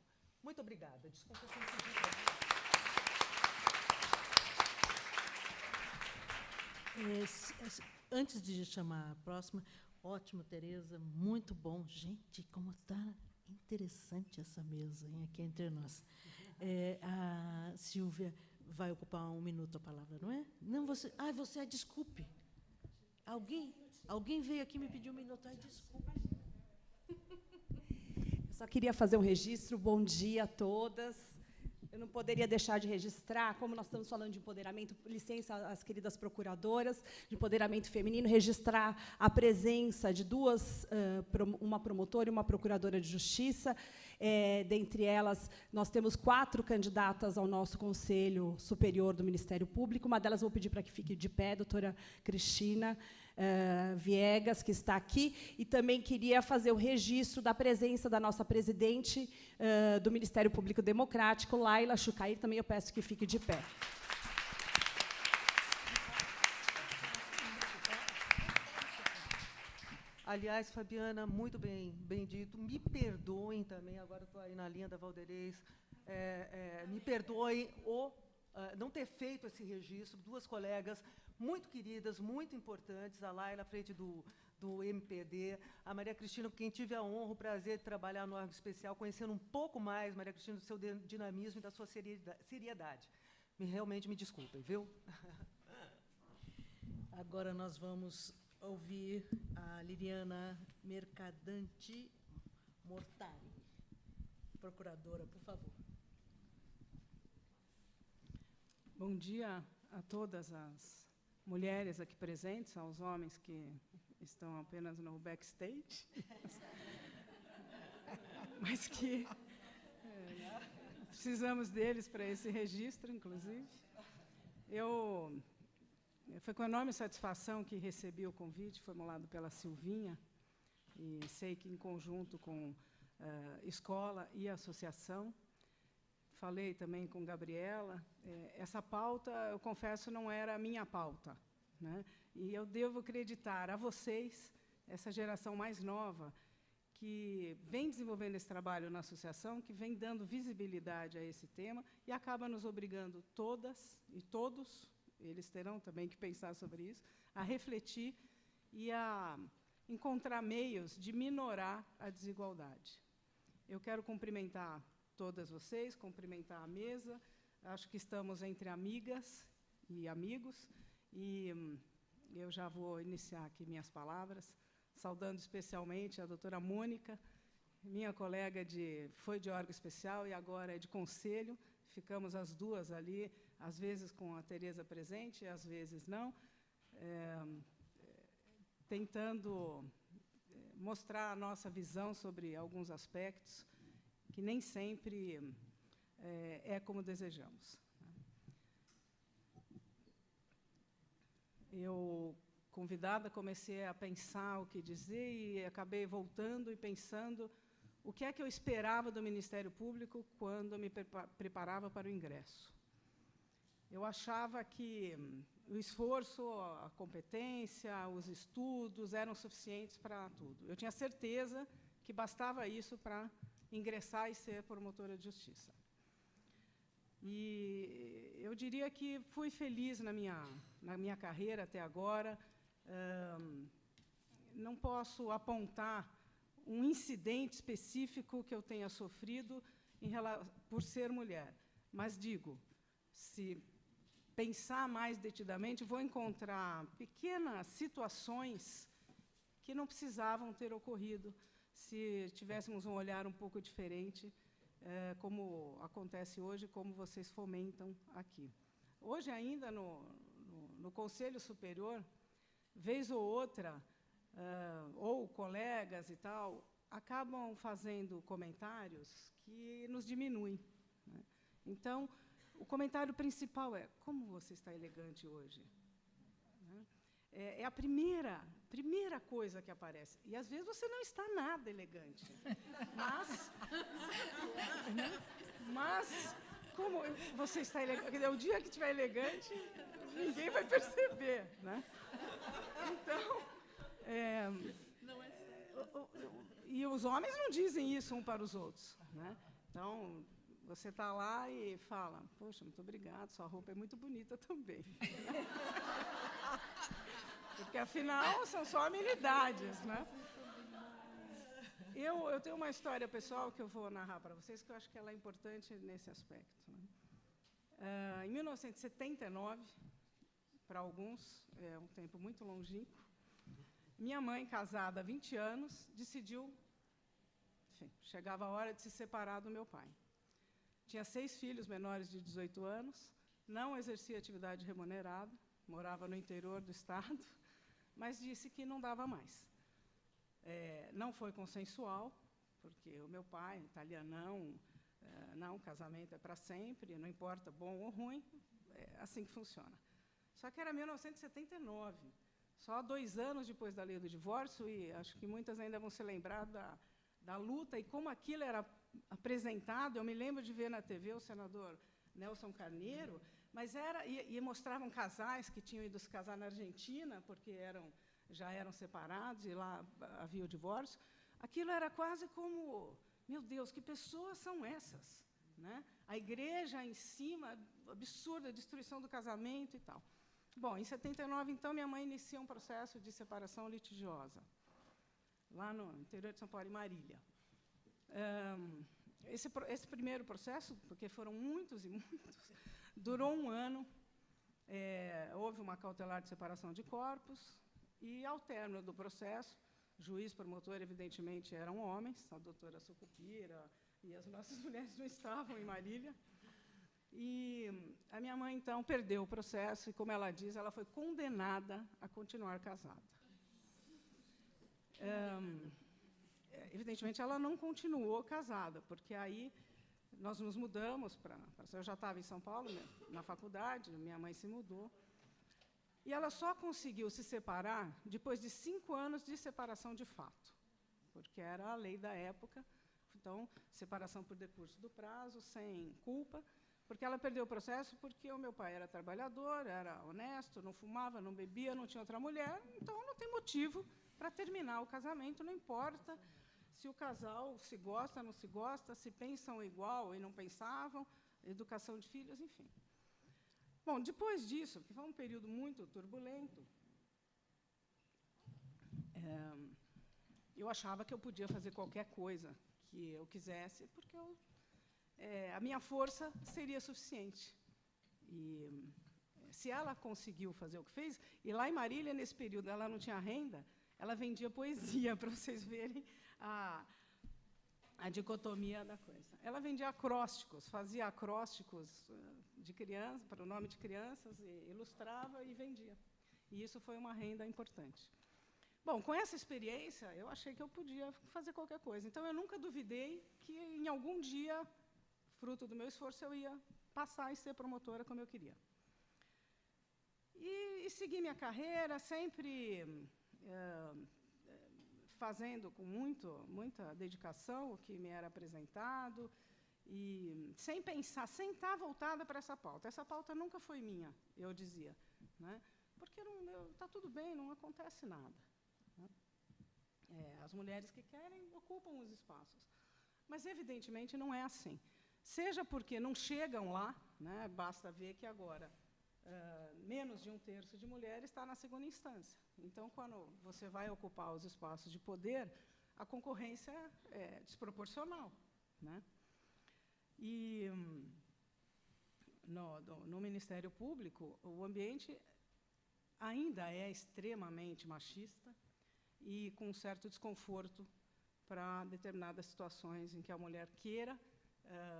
Speaker 8: Muito obrigada. Desculpa se incidir.
Speaker 3: Antes de chamar a próxima, ótimo, Tereza, muito bom. Gente, como está interessante essa mesa, hein, aqui entre nós. A Silvia vai ocupar 1 minuto a palavra, não é? Não, você... Ah, você, desculpe. Alguém veio aqui e me pediu 1 minuto. Ai, desculpe.
Speaker 9: Eu só queria fazer um registro. Bom dia a todas. Eu não poderia deixar de registrar, como nós estamos falando de empoderamento, licença às queridas procuradoras, de empoderamento feminino, registrar a presença de uma promotora e uma procuradora de justiça. Dentre elas, nós temos 4 candidatas ao nosso Conselho Superior do Ministério Público. Uma delas, vou pedir para que fique de pé, doutora Cristina Viegas, que está aqui, e também queria fazer o registro da presença da nossa presidente do Ministério Público Democrático, Laila Chucair, também eu peço que fique de pé.
Speaker 8: Aliás, Fabiana, muito bem dito. Me perdoem também, agora estou aí na linha da Valderez, me perdoem não ter feito esse registro. 2 colegas muito queridas, muito importantes, a Laila, à frente do MPD, a Maria Cristina, com quem tive a honra, o prazer de trabalhar no órgão especial, conhecendo um pouco mais, Maria Cristina, do seu dinamismo e da sua seriedade. Realmente me desculpem, viu?
Speaker 3: Agora nós vamos ouvir a Liliana Mercadante Mortari. Procuradora, por favor.
Speaker 10: Bom dia a todas as mulheres aqui presentes, aos homens que estão apenas no backstage, mas que precisamos deles para esse registro, inclusive. Foi com enorme satisfação que recebi o convite formulado pela Silvinha, e sei que, em conjunto com escola e associação, falei também com Gabriela. Essa pauta, eu confesso, não era a minha pauta, né? E eu devo acreditar a vocês, essa geração mais nova, que vem desenvolvendo esse trabalho na associação, que vem dando visibilidade a esse tema e acaba nos obrigando todas e todos, eles terão também que pensar sobre isso, a refletir e a encontrar meios de minorar a desigualdade. Eu quero cumprimentar todas vocês, cumprimentar a mesa. Acho que estamos entre amigas e amigos, e eu já vou iniciar aqui minhas palavras, saudando especialmente a doutora Mônica, minha colega foi de órgão especial e agora é de conselho. Ficamos as duas ali, às vezes com a Tereza presente, às vezes não, tentando mostrar a nossa visão sobre alguns aspectos que nem sempre é como desejamos. Eu, convidada, comecei a pensar o que dizer e acabei voltando e pensando o que é que eu esperava do Ministério Público quando me preparava para o ingresso. Eu achava que o esforço, a competência, os estudos eram suficientes para tudo. Eu tinha certeza que bastava isso para ingressar e ser promotora de justiça. E eu diria que fui feliz na minha carreira até agora. Não posso apontar um incidente específico que eu tenha sofrido por ser mulher, mas digo, se pensar mais detidamente, vou encontrar pequenas situações que não precisavam ter ocorrido se tivéssemos um olhar um pouco diferente, como acontece hoje, como vocês fomentam aqui. Hoje, ainda no Conselho Superior, vez ou outra, ou colegas e tal, acabam fazendo comentários que nos diminuem, né? Então, o comentário principal é: como você está elegante hoje? É a primeira coisa que aparece. E, às vezes, você não está nada elegante. Mas como você está elegante? O dia que estiver elegante, ninguém vai perceber, né? Então, e os homens não dizem isso um para os outros, né? Então, você está lá e fala, poxa, muito obrigado, sua roupa é muito bonita também. Porque, afinal, são só amenidades, né? Eu tenho uma história pessoal que eu vou narrar para vocês, que eu acho que ela é importante nesse aspecto, né? Em 1979, para alguns, é um tempo muito longínquo, minha mãe, casada há 20 anos, decidiu, enfim, chegava a hora de se separar do meu pai. Tinha 6 filhos menores de 18 anos, não exercia atividade remunerada, morava no interior do estado, mas disse que não dava mais. Não foi consensual, porque o meu pai, italianão, não, casamento é para sempre, não importa bom ou ruim, é assim que funciona. Só que era 1979, só 2 anos depois da lei do divórcio, e acho que muitas ainda vão se lembrar da luta e como aquilo era apresentado. Eu me lembro de ver na TV o senador Nelson Carneiro, mas mostravam casais que tinham ido se casar na Argentina, porque já eram separados e lá havia o divórcio. Aquilo era quase como, meu Deus, que pessoas são essas? Né? A igreja em cima, absurda, destruição do casamento e tal. Bom, em 79, então, minha mãe inicia um processo de separação litigiosa, lá no interior de São Paulo, em Marília. Esse primeiro processo, porque foram muitos e muitos, durou 1 ano. Houve uma cautelar de separação de corpos, e, ao término do processo, juiz, promotor, evidentemente, eram homens, a doutora Sucupira e as nossas mulheres não estavam em Marília. E a minha mãe, então, perdeu o processo e, como ela diz, ela foi condenada a continuar casada. Evidentemente, ela não continuou casada, porque aí nós nos mudamos para... Eu já estava em São Paulo, na faculdade, minha mãe se mudou. E ela só conseguiu se separar depois de 5 anos de separação de fato, porque era a lei da época. Então, separação por decurso do prazo, sem culpa, porque ela perdeu o processo porque o meu pai era trabalhador, era honesto, não fumava, não bebia, não tinha outra mulher, então não tem motivo para terminar o casamento, não importa se o casal se gosta, não se gosta, se pensam igual e não pensavam, educação de filhos, enfim. Bom, depois disso, que foi um período muito turbulento, eu achava que eu podia fazer qualquer coisa que eu quisesse, porque a minha força seria suficiente. E se ela conseguiu fazer o que fez, e lá em Marília, nesse período, ela não tinha renda, ela vendia poesia, para vocês verem a dicotomia da coisa. Ela vendia acrósticos, fazia acrósticos de criança, para o nome de crianças, e ilustrava e vendia. E isso foi uma renda importante. Bom, com essa experiência, eu achei que eu podia fazer qualquer coisa. Então, eu nunca duvidei que, em algum dia, fruto do meu esforço, eu ia passar e ser promotora como eu queria. E segui minha carreira, sempre fazendo com muita dedicação o que me era apresentado, e sem pensar, sem estar voltada para essa pauta. Essa pauta nunca foi minha, eu dizia, né? Porque está tudo bem, não acontece nada. Né? As mulheres que querem ocupam os espaços. Mas, evidentemente, não é assim. Seja porque não chegam lá, né? Basta ver que agora menos de 1/3 de mulheres está na segunda instância. Então, quando você vai ocupar os espaços de poder, a concorrência é desproporcional. Né? E no Ministério Público, o ambiente ainda é extremamente machista e com um certo desconforto para determinadas situações em que a mulher queira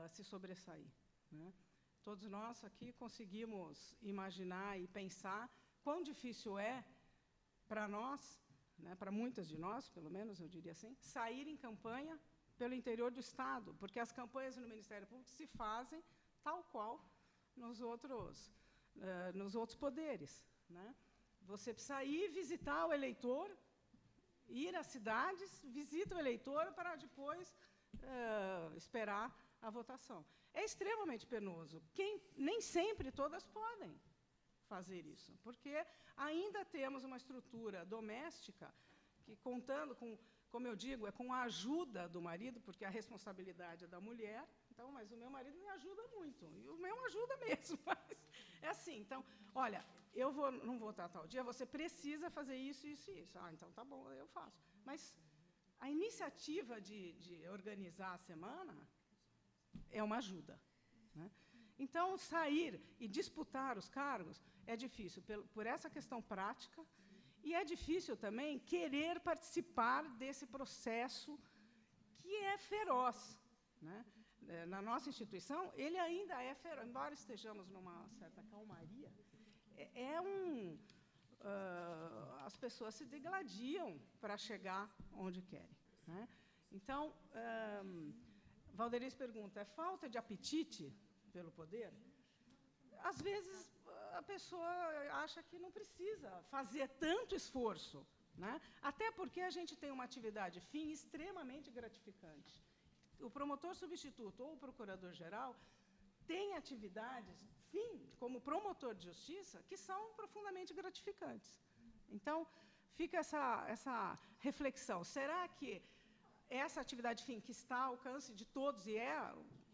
Speaker 10: se sobressair. Né? Todos nós aqui conseguimos imaginar e pensar quão difícil é para nós, né, para muitas de nós, pelo menos eu diria assim, sair em campanha pelo interior do Estado, porque as campanhas no Ministério Público se fazem tal qual nos outros poderes. Né? Você precisa ir visitar o eleitor, ir às cidades, visita o eleitor para depois esperar a votação. É extremamente penoso. Nem sempre todas podem fazer isso, porque ainda temos uma estrutura doméstica que contando com, como eu digo, é com a ajuda do marido, porque a responsabilidade é da mulher. Então, mas o meu marido me ajuda muito, e o meu ajuda mesmo. Mas é assim, então, olha, não vou estar tal dia, você precisa fazer isso, isso e isso. Ah, então tá bom, eu faço. Mas a iniciativa de organizar a semana é uma ajuda, né? Então, sair e disputar os cargos é difícil por essa questão prática, e é difícil também querer participar desse processo que é feroz, né? Na nossa instituição, ele ainda é feroz, embora estejamos numa certa calmaria, as pessoas se degladiam para chegar onde querem, né? Então, Valderiz pergunta, é falta de apetite pelo poder? Às vezes, a pessoa acha que não precisa fazer tanto esforço, né? Até porque a gente tem uma atividade fim extremamente gratificante. O promotor substituto ou o procurador-geral tem atividades fim, como promotor de justiça, que são profundamente gratificantes. Então, fica essa reflexão. Será que essa atividade fim, que está ao alcance de todos e é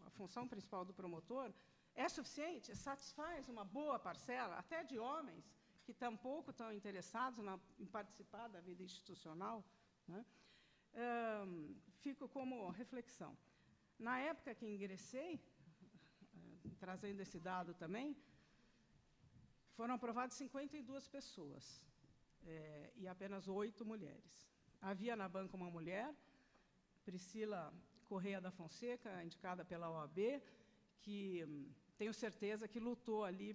Speaker 10: a função principal do promotor, é suficiente? Satisfaz uma boa parcela, até de homens, que tampouco estão interessados em participar da vida institucional, né? Fico como reflexão. Na época que ingressei, trazendo esse dado também, foram aprovadas 52 pessoas, e apenas 8 mulheres. Havia na banca uma mulher, Priscila Correia da Fonseca, indicada pela OAB, que tenho certeza que lutou ali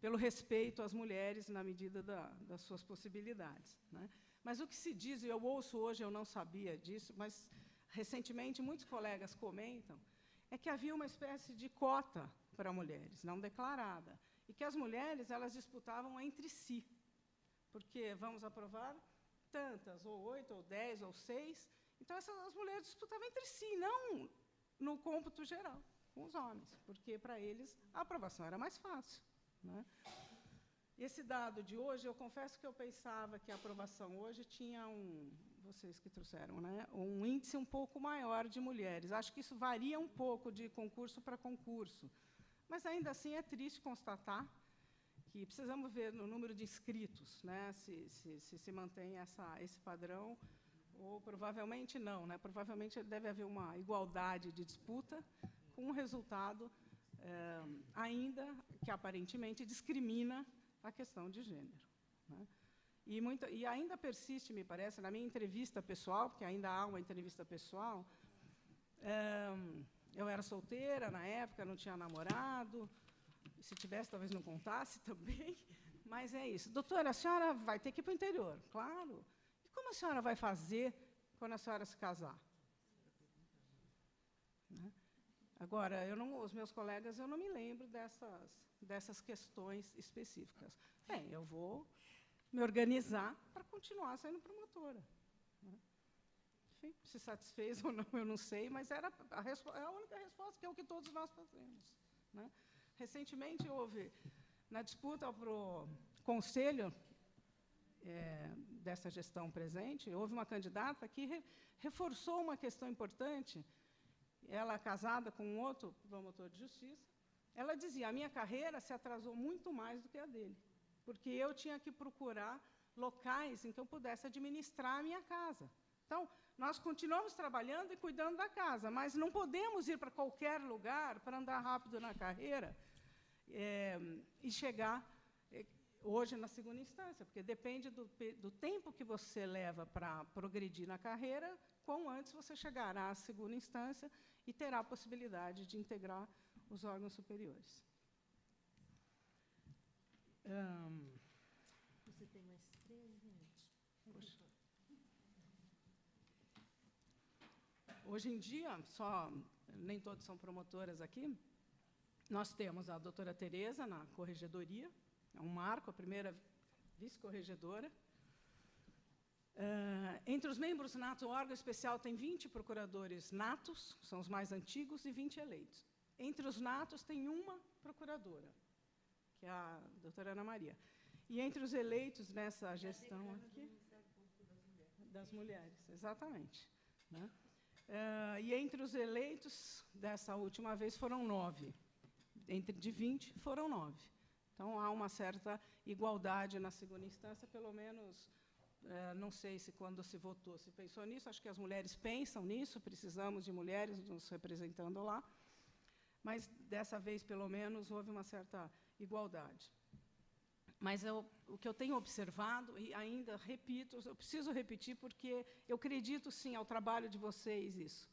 Speaker 10: pelo respeito às mulheres na medida das suas possibilidades, né? Mas o que se diz, e eu ouço hoje, eu não sabia disso, mas recentemente muitos colegas comentam, é que havia uma espécie de cota para mulheres, não declarada, e que as mulheres elas disputavam entre si, porque vamos aprovar tantas, ou 8, ou 10, ou 6, então as mulheres disputavam entre si, não no cômputo geral, com os homens, porque para eles a aprovação era mais fácil, né? Esse dado de hoje, eu confesso que eu pensava que a aprovação hoje tinha vocês que trouxeram, né, um índice um pouco maior de mulheres. Acho que isso varia um pouco de concurso para concurso, mas ainda assim é triste constatar que precisamos ver no número de inscritos, né, se mantém esse padrão, ou provavelmente não, né? Provavelmente deve haver uma igualdade de disputa, com um resultado ainda que aparentemente discrimina a questão de gênero, né? E ainda persiste, me parece, na minha entrevista pessoal, porque ainda há uma entrevista pessoal, eu era solteira na época, não tinha namorado, se tivesse, talvez não contasse também, mas é isso. Doutora, a senhora vai ter que ir para o interior? Claro. E como a senhora vai fazer quando a senhora se casar? Né? Agora, os meus colegas, eu não me lembro dessas questões específicas. Bem, eu vou me organizar para continuar sendo promotora, né? Enfim, se satisfez ou não, eu não sei, mas era a única resposta, que é o que todos nós fazemos, né? Recentemente, houve, na disputa para o conselho dessa gestão presente, houve uma candidata que reforçou uma questão importante. Ela, casada com um outro promotor de justiça, ela dizia, a minha carreira se atrasou muito mais do que a dele, porque eu tinha que procurar locais em que eu pudesse administrar a minha casa. Então, nós continuamos trabalhando e cuidando da casa, mas não podemos ir para qualquer lugar para andar rápido na carreira e chegar hoje na segunda instância, porque depende do tempo que você leva para progredir na carreira, quão antes você chegará à segunda instância e terá a possibilidade de integrar os órgãos superiores.
Speaker 3: Você tem mais 3 minutos.
Speaker 10: Hoje em dia, nem todos são promotoras aqui, nós temos a doutora Tereza na corregedoria, é um marco, a primeira vice-corregedora. Entre os membros nato, o órgão especial tem 20 procuradores natos, são os mais antigos, e 20 eleitos. Entre os natos, tem uma procuradora, que é a doutora Ana Maria. E entre os eleitos nessa gestão aqui... das mulheres, exatamente. Né? E entre os eleitos dessa última vez foram 9. De 20, foram 9. Então, há uma certa igualdade na segunda instância, pelo menos, não sei se quando se votou se pensou nisso, acho que as mulheres pensam nisso, precisamos de mulheres nos representando lá, mas, dessa vez, pelo menos, houve uma certa igualdade. Mas o que eu tenho observado, e ainda repito, eu preciso repetir, porque eu acredito, sim, ao trabalho de vocês, isso.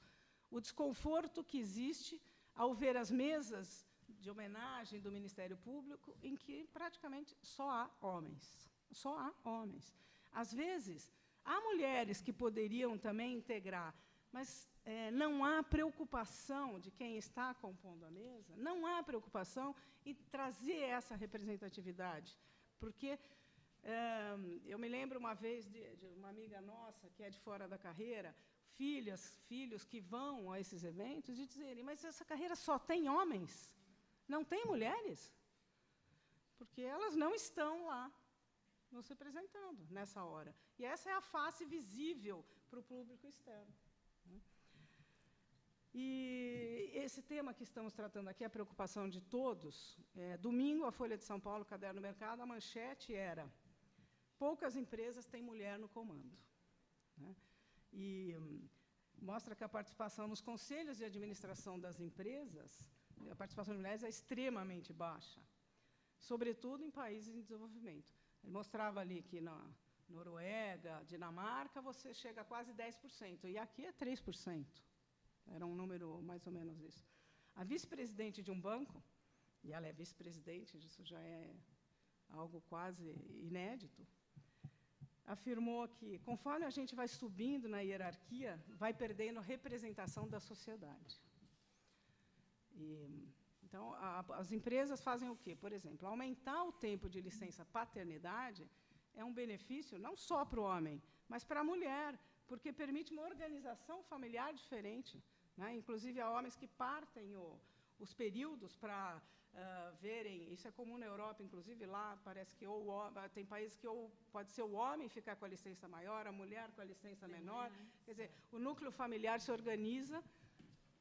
Speaker 10: O desconforto que existe ao ver as mesas de homenagem do Ministério Público, em que praticamente só há homens. Só há homens. Às vezes, há mulheres que poderiam também integrar, mas não há preocupação de quem está compondo a mesa, não há preocupação em trazer essa representatividade. Porque eu me lembro uma vez de uma amiga nossa, que é de fora da carreira, filhos que vão a esses eventos, e dizerem, mas essa carreira só tem homens? Não tem mulheres? Porque elas não estão lá nos representando nessa hora. E essa é a face visível para o público externo. E esse tema que estamos tratando aqui, a preocupação de todos, domingo, a Folha de São Paulo, Caderno Mercado, a manchete era: poucas empresas têm mulher no comando. Né? E mostra que a participação nos conselhos de administração das empresas, a participação de mulheres é extremamente baixa, sobretudo em países em desenvolvimento. Ele mostrava ali que na Noruega, Dinamarca, você chega a quase 10%, e aqui é 3%. Era um número mais ou menos isso. A vice-presidente de um banco, e ela é vice-presidente, isso já é algo quase inédito, afirmou que, conforme a gente vai subindo na hierarquia, vai perdendo representação da sociedade. Então, as empresas fazem o quê? Por exemplo, aumentar o tempo de licença paternidade é um benefício não só para o homem, mas para a mulher, porque permite uma organização familiar diferente. Né? Inclusive, há homens que partem os períodos para verem, isso é comum na Europa, inclusive lá, parece que tem países que ou pode ser o homem ficar com a licença maior, a mulher com a licença menor. Quer dizer, o núcleo familiar se organiza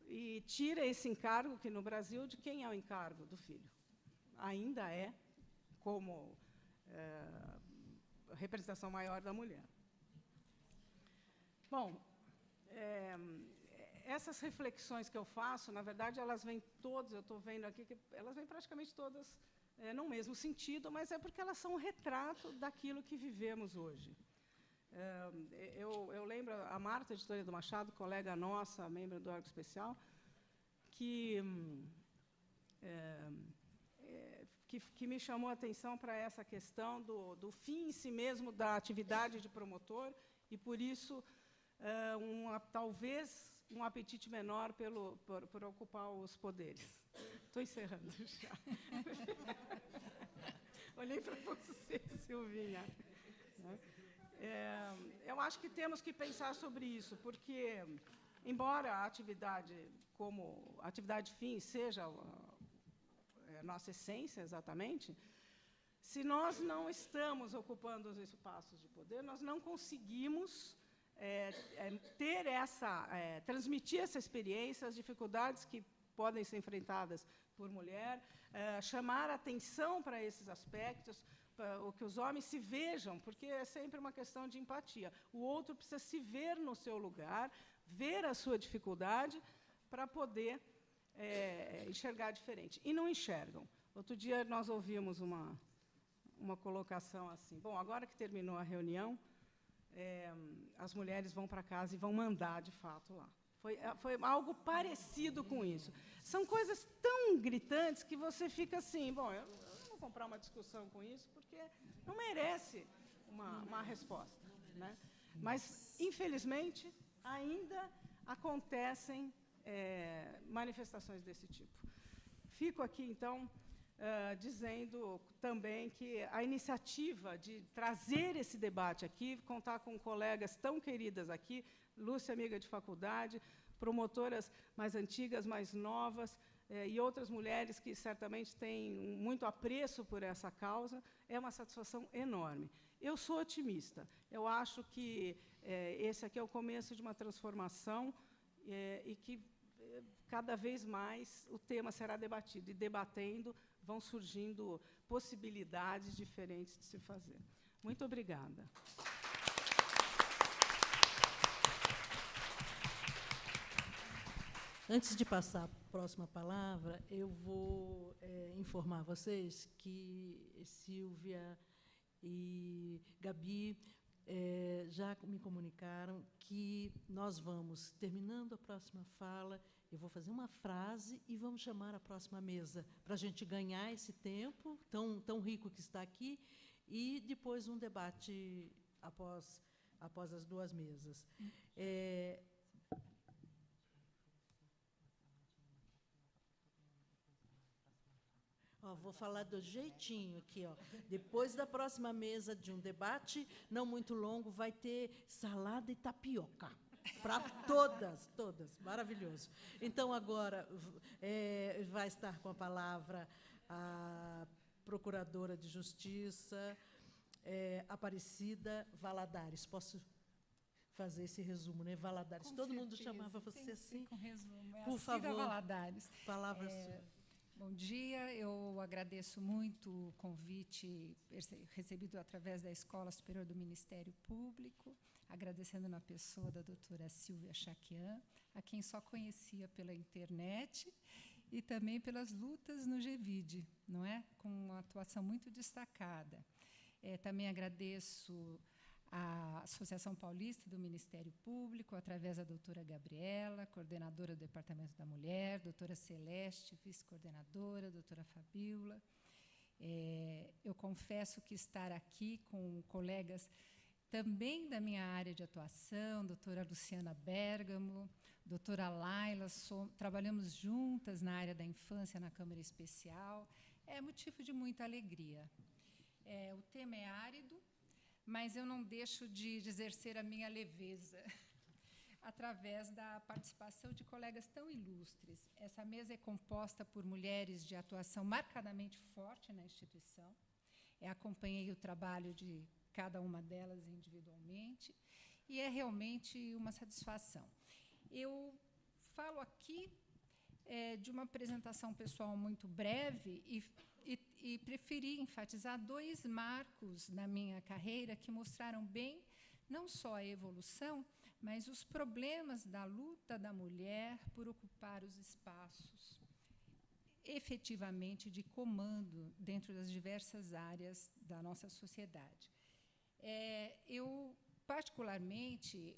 Speaker 10: e tira esse encargo, que no Brasil, de quem é o encargo? Do filho. Ainda é como representação maior da mulher. Bom, essas reflexões que eu faço, na verdade, elas vêm todas, eu estou vendo aqui, que elas vêm praticamente todas no mesmo sentido, mas é porque elas são um retrato daquilo que vivemos hoje. Eu lembro, a Marta, editora do Machado, colega nossa, membro do órgão especial, que me chamou a atenção para essa questão do fim em si mesmo da atividade de promotor, e, por isso, talvez um apetite menor por ocupar os poderes. Estou encerrando já. Olhei para você, Silvinha. Eu acho que temos que pensar sobre isso, porque, embora a atividade como atividade fim seja a nossa essência, exatamente, se nós não estamos ocupando os espaços de poder, nós não conseguimos transmitir essa experiência, as dificuldades que podem ser enfrentadas por mulher, chamar atenção para esses aspectos, para que os homens se vejam, porque é sempre uma questão de empatia. O outro precisa se ver no seu lugar, ver a sua dificuldade, para poder enxergar diferente. E não enxergam. Outro dia nós ouvimos uma colocação assim: bom, agora que terminou a reunião, as mulheres vão para casa e vão mandar, de fato, lá. Foi algo parecido com isso. São coisas tão gritantes que você fica assim, bom, eu não vou comprar uma discussão com isso, porque não merece uma resposta. Né? Mas, infelizmente, ainda acontecem manifestações desse tipo. Fico aqui, então, dizendo também que a iniciativa de trazer esse debate aqui, contar com colegas tão queridas aqui, Lúcia, amiga de faculdade, promotoras mais antigas, mais novas, e outras mulheres que certamente têm muito apreço por essa causa, é uma satisfação enorme. Eu sou otimista. Eu acho que esse aqui é o começo de uma transformação e que, cada vez mais, o tema será debatido. E, debatendo, vão surgindo possibilidades diferentes de se fazer. Muito obrigada.
Speaker 3: Antes de passar a próxima palavra, eu vou informar vocês que Silvia e Gabi já me comunicaram que nós vamos, terminando a próxima fala, eu vou fazer uma frase e vamos chamar a próxima mesa, para a gente ganhar esse tempo tão rico que está aqui, e depois um debate após as duas mesas. Vou falar do jeitinho aqui. Depois da próxima mesa de um debate, não muito longo, vai ter salada e tapioca. Para todas. Maravilhoso. Então, agora, vai estar com a palavra a Procuradora de Justiça, Aparecida Valadares. Posso fazer esse resumo, né? Valadares. Todo mundo chamava você assim?
Speaker 11: Com resumo.
Speaker 3: Por favor.
Speaker 11: Valadares.
Speaker 3: Palavra sua.
Speaker 11: Bom dia, eu agradeço muito o convite recebido através da Escola Superior do Ministério Público, agradecendo na pessoa da doutora Silvia Chaquian, a quem só conhecia pela internet e também pelas lutas no GVID, não é? Com uma atuação muito destacada. Também agradeço a Associação Paulista do Ministério Público, através da doutora Gabriela, coordenadora do Departamento da Mulher, doutora Celeste, vice-coordenadora, doutora Fabíola. Eu confesso que estar aqui com colegas também da minha área de atuação, doutora Luciana Bergamo, doutora Laila, trabalhamos juntas na área da infância na Câmara Especial, é motivo de muita alegria. O tema é árido, mas eu não deixo de exercer a minha leveza através da participação de colegas tão ilustres. Essa mesa é composta por mulheres de atuação marcadamente forte na instituição. Acompanhei o trabalho de cada uma delas individualmente e é realmente uma satisfação. Eu falo aqui de uma apresentação pessoal muito breve e preferi enfatizar dois marcos na minha carreira que mostraram bem não só a evolução, mas os problemas da luta da mulher por ocupar os espaços efetivamente de comando dentro das diversas áreas da nossa sociedade. Eu, particularmente,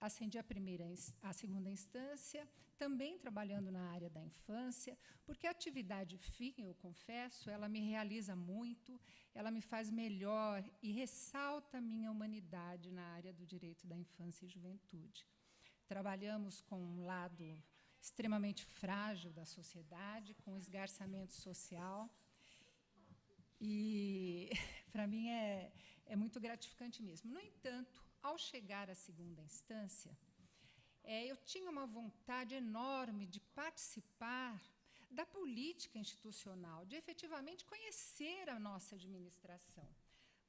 Speaker 11: acendi a segunda instância, também trabalhando na área da infância, porque a atividade fim, eu confesso, ela me realiza muito, ela me faz melhor e ressalta a minha humanidade na área do direito da infância e juventude. Trabalhamos com um lado extremamente frágil da sociedade, com esgarçamento social, e, para mim, é muito gratificante mesmo. No entanto, ao chegar à segunda instância, eu tinha uma vontade enorme de participar da política institucional, de efetivamente conhecer a nossa administração.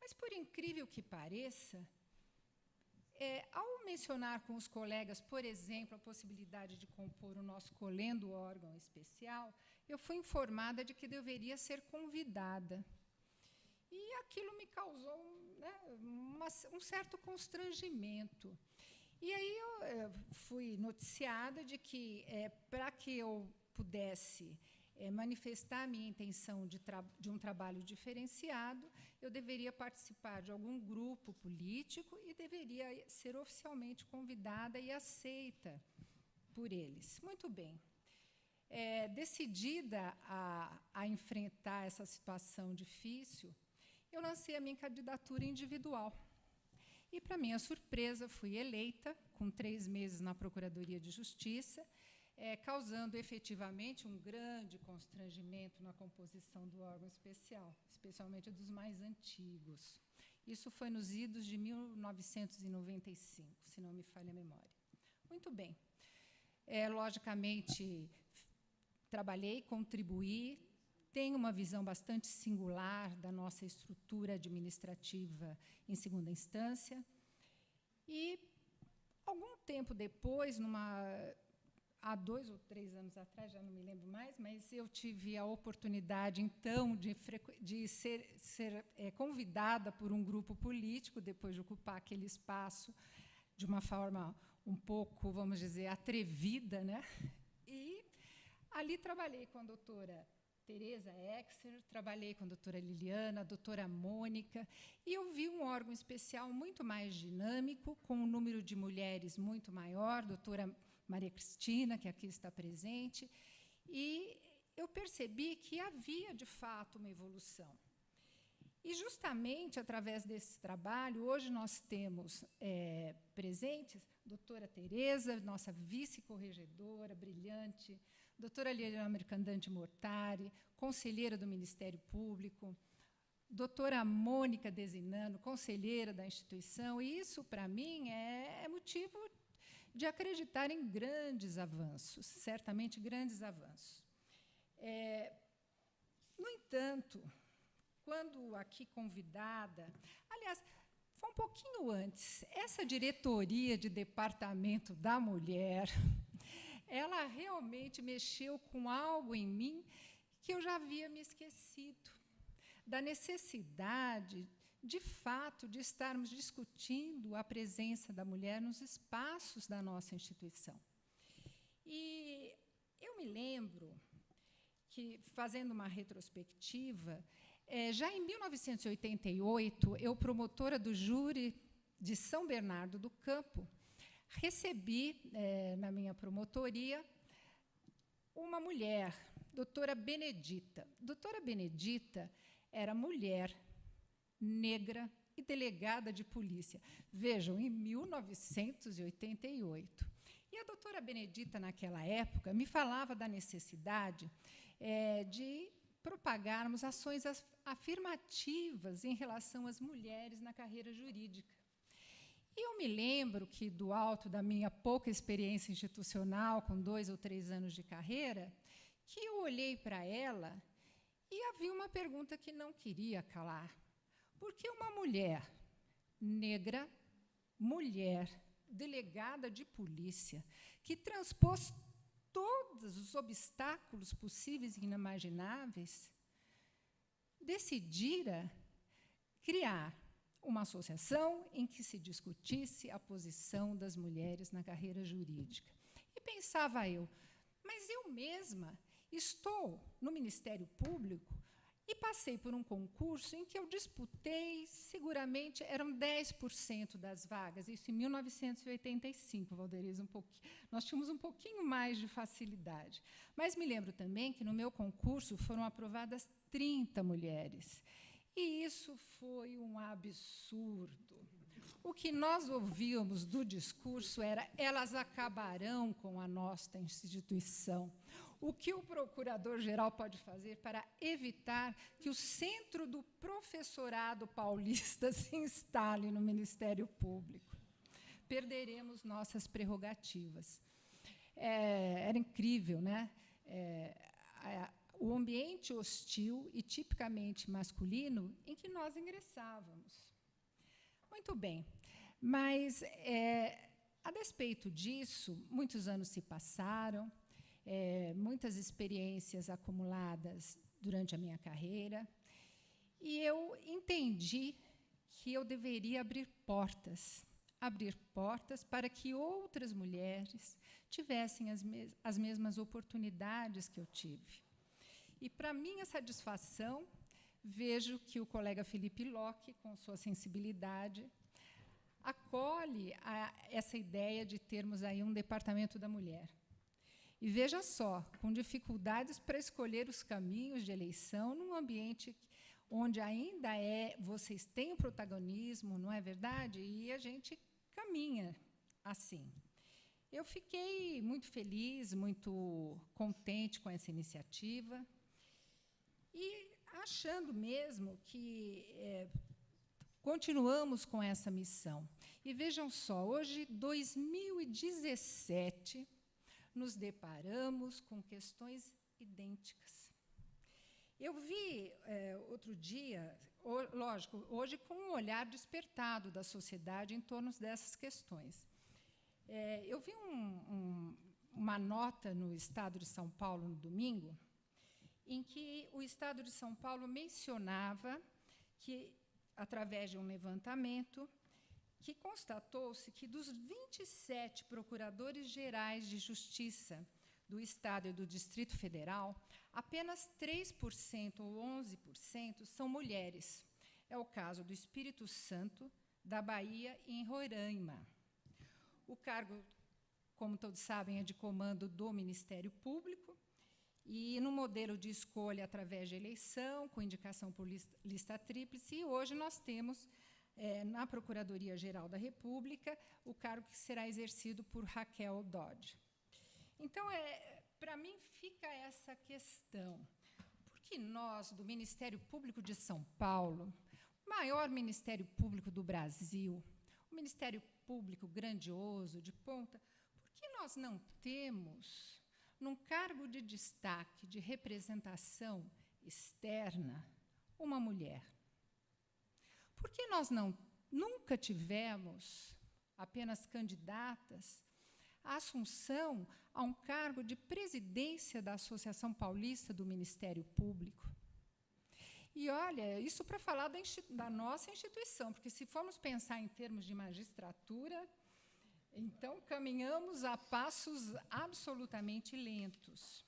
Speaker 11: Mas, por incrível que pareça, ao mencionar com os colegas, por exemplo, a possibilidade de compor o nosso colendo órgão especial, eu fui informada de que deveria ser convidada. E aquilo me causou um certo constrangimento. E aí eu fui noticiada de que, para que eu pudesse manifestar a minha intenção de um trabalho diferenciado, eu deveria participar de algum grupo político e deveria ser oficialmente convidada e aceita por eles. Muito bem. Decidida a enfrentar essa situação difícil, eu lancei a minha candidatura individual. E, para minha surpresa, fui eleita, com 3 meses na Procuradoria de Justiça, causando efetivamente um grande constrangimento na composição do órgão especial, especialmente dos mais antigos. Isso foi nos idos de 1995, se não me falha a memória. Muito bem. Logicamente, trabalhei, contribuí, tenho uma visão bastante singular da nossa estrutura administrativa em segunda instância. E, algum tempo depois, há 2 ou 3 anos atrás, já não me lembro mais, mas eu tive a oportunidade, então, de ser convidada por um grupo político, depois de ocupar aquele espaço de uma forma um pouco, vamos dizer, atrevida, né? E ali trabalhei com a doutora Tereza Exer, trabalhei com a doutora Liliana, a doutora Mônica, e eu vi um órgão especial muito mais dinâmico, com um número de mulheres muito maior, doutora Maria Cristina, que aqui está presente, e eu percebi que havia, de fato, uma evolução. E, justamente, através desse trabalho, hoje nós temos presentes doutora Tereza, nossa vice-corregedora brilhante, doutora Liliana Mercandante Mortari, conselheira do Ministério Público, doutora Mônica Desinano, conselheira da instituição, e isso, para mim, é motivo de acreditar em grandes avanços, certamente grandes avanços. No entanto, quando aqui convidada, aliás, foi um pouquinho antes, essa diretoria de departamento da mulher, ela realmente mexeu com algo em mim que eu já havia me esquecido, da necessidade, de fato, de estarmos discutindo a presença da mulher nos espaços da nossa instituição. E eu me lembro que, fazendo uma retrospectiva, já em 1988, eu, promotora do júri de São Bernardo do Campo, recebi, na minha promotoria, uma mulher, doutora Benedita. Doutora Benedita era mulher, negra e delegada de polícia. Vejam, em 1988. E a doutora Benedita, naquela época, me falava da necessidade de propagarmos ações afirmativas em relação às mulheres na carreira jurídica. E eu me lembro que, do alto da minha pouca experiência institucional, com 2 ou 3 anos de carreira, que eu olhei para ela e havia uma pergunta que não queria calar. Por que uma mulher negra, mulher, delegada de polícia, que transpôs todos os obstáculos possíveis e inimagináveis, decidira criar uma associação em que se discutisse a posição das mulheres na carreira jurídica? E pensava eu, mas eu mesma estou no Ministério Público e passei por um concurso em que eu disputei, seguramente, eram 10% das vagas, isso em 1985, Valderiza, nós tínhamos um pouquinho mais de facilidade. Mas me lembro também que, no meu concurso, foram aprovadas 30 mulheres. E isso foi um absurdo. O que nós ouvíamos do discurso era: elas acabarão com a nossa instituição. O que o procurador-geral pode fazer para evitar que o centro do professorado paulista se instale no Ministério Público? Perderemos nossas prerrogativas. Era incrível, né? O ambiente hostil e tipicamente masculino em que nós ingressávamos. Muito bem, mas, a despeito disso, muitos anos se passaram, muitas experiências acumuladas durante a minha carreira, e eu entendi que eu deveria abrir portas para que outras mulheres tivessem as mesmas oportunidades que eu tive. E, para minha satisfação, vejo que o colega Felipe Locke, com sua sensibilidade, acolhe essa ideia de termos aí um departamento da mulher. E veja só, com dificuldades para escolher os caminhos de eleição num ambiente onde ainda vocês têm o protagonismo, não é verdade? E a gente caminha assim. Eu fiquei muito feliz, muito contente com essa iniciativa e achando mesmo que continuamos com essa missão. E vejam só, hoje, 2017, nos deparamos com questões idênticas. Eu vi, outro dia, lógico, hoje com um olhar despertado da sociedade em torno dessas questões. Eu vi uma nota no Estado de São Paulo, no domingo, em que o Estado de São Paulo mencionava que, através de um levantamento, que constatou-se que dos 27 procuradores gerais de justiça do Estado e do Distrito Federal, apenas 3% ou 11% são mulheres. É o caso do Espírito Santo, da Bahia e em Roraima. O cargo, como todos sabem, é de comando do Ministério Público, e no modelo de escolha através de eleição, com indicação por lista tríplice, e hoje nós temos, na Procuradoria-Geral da República, o cargo que será exercido por Raquel Dodge. Então, para mim, fica essa questão. Por que nós, do Ministério Público de São Paulo, o maior Ministério Público do Brasil, um Ministério Público grandioso, de ponta, por que nós não temos, num cargo de destaque, de representação externa, uma mulher? Por que nós nunca tivemos apenas candidatas à assunção a um cargo de presidência da Associação Paulista do Ministério Público? E, olha, isso para falar da nossa instituição, porque, se formos pensar em termos de magistratura, então caminhamos a passos absolutamente lentos.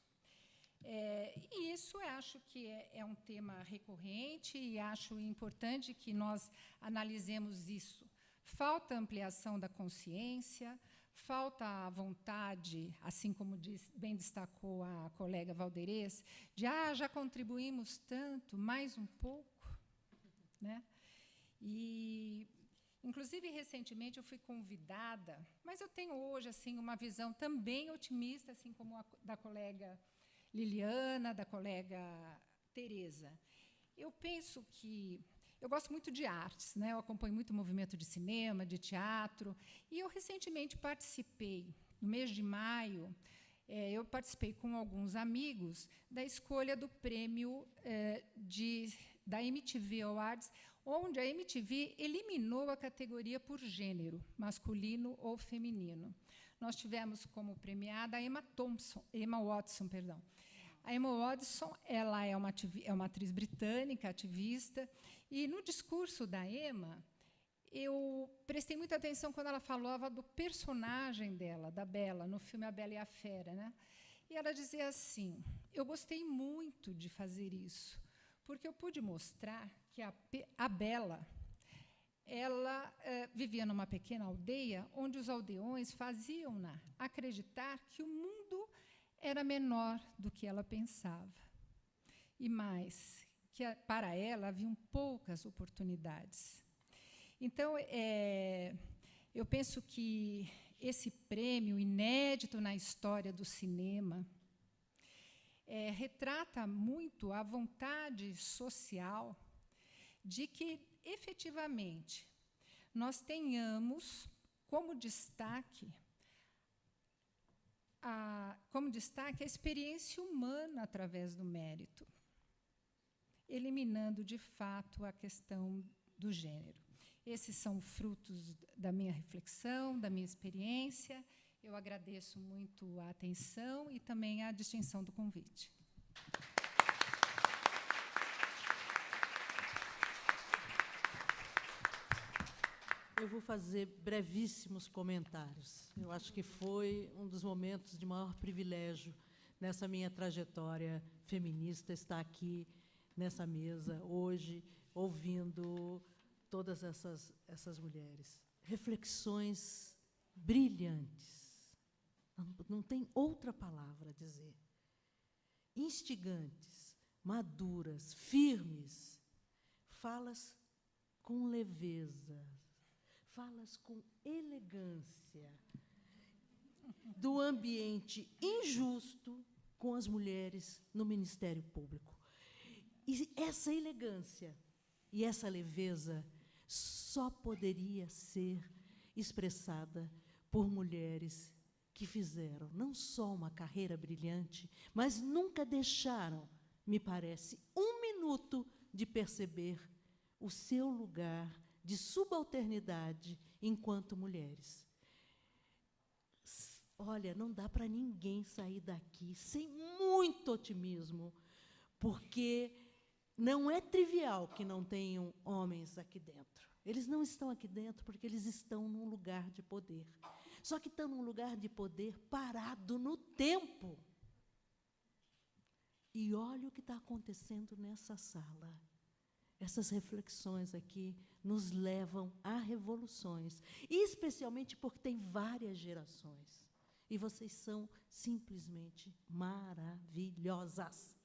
Speaker 11: E isso eu acho que é um tema recorrente, e acho importante que nós analisemos isso. Falta ampliação da consciência, falta a vontade, assim como bem destacou a colega Valderez, de já contribuímos tanto, mais um pouco, né? E, inclusive, recentemente eu fui convidada, mas eu tenho hoje assim uma visão também otimista, assim como a da colega Liliana, da colega Tereza. Eu penso que eu gosto muito de artes, né? Eu acompanho muito o movimento de cinema, de teatro, e eu recentemente participei, no mês de maio, eu participei com alguns amigos da escolha do prêmio da MTV Awards, onde a MTV eliminou a categoria por gênero, masculino ou feminino. Nós tivemos como premiada a Emma Watson. A Emma Watson, ela é uma atriz britânica, ativista, e no discurso da Emma, eu prestei muita atenção quando ela falava do personagem dela, da Bela, no filme A Bela e a Fera, né? E ela dizia assim: eu gostei muito de fazer isso, porque eu pude mostrar que a Bela, ela vivia numa pequena aldeia, onde os aldeões faziam-na acreditar que o mundo era menor do que ela pensava. E mais, que para ela haviam poucas oportunidades. Então, eu penso que esse prêmio, inédito na história do cinema, retrata muito a vontade social de que, efetivamente, nós tenhamos como destaque a experiência humana através do mérito, eliminando, de fato, a questão do gênero. Esses são frutos da minha reflexão, da minha experiência. Eu agradeço muito a atenção e também a distinção do convite.
Speaker 3: Eu vou fazer brevíssimos comentários. Eu acho que foi um dos momentos de maior privilégio nessa minha trajetória feminista, estar aqui nessa mesa hoje, ouvindo todas essas mulheres. Reflexões brilhantes. Não tem outra palavra a dizer. Instigantes, maduras, firmes. Falas com leveza, falas com elegância do ambiente injusto com as mulheres no Ministério Público. E essa elegância e essa leveza só poderia ser expressada por mulheres que fizeram não só uma carreira brilhante, mas nunca deixaram me parece, 1 minuto de perceber o seu lugar de subalternidade enquanto mulheres. Olha, não dá para ninguém sair daqui sem muito otimismo, porque não é trivial que não tenham homens aqui dentro. Eles não estão aqui dentro porque eles estão num lugar de poder. Só que estão num lugar de poder parado no tempo. E olha o que está acontecendo nessa sala. Essas reflexões aqui nos levam a revoluções, especialmente porque tem várias gerações. E vocês são simplesmente maravilhosas.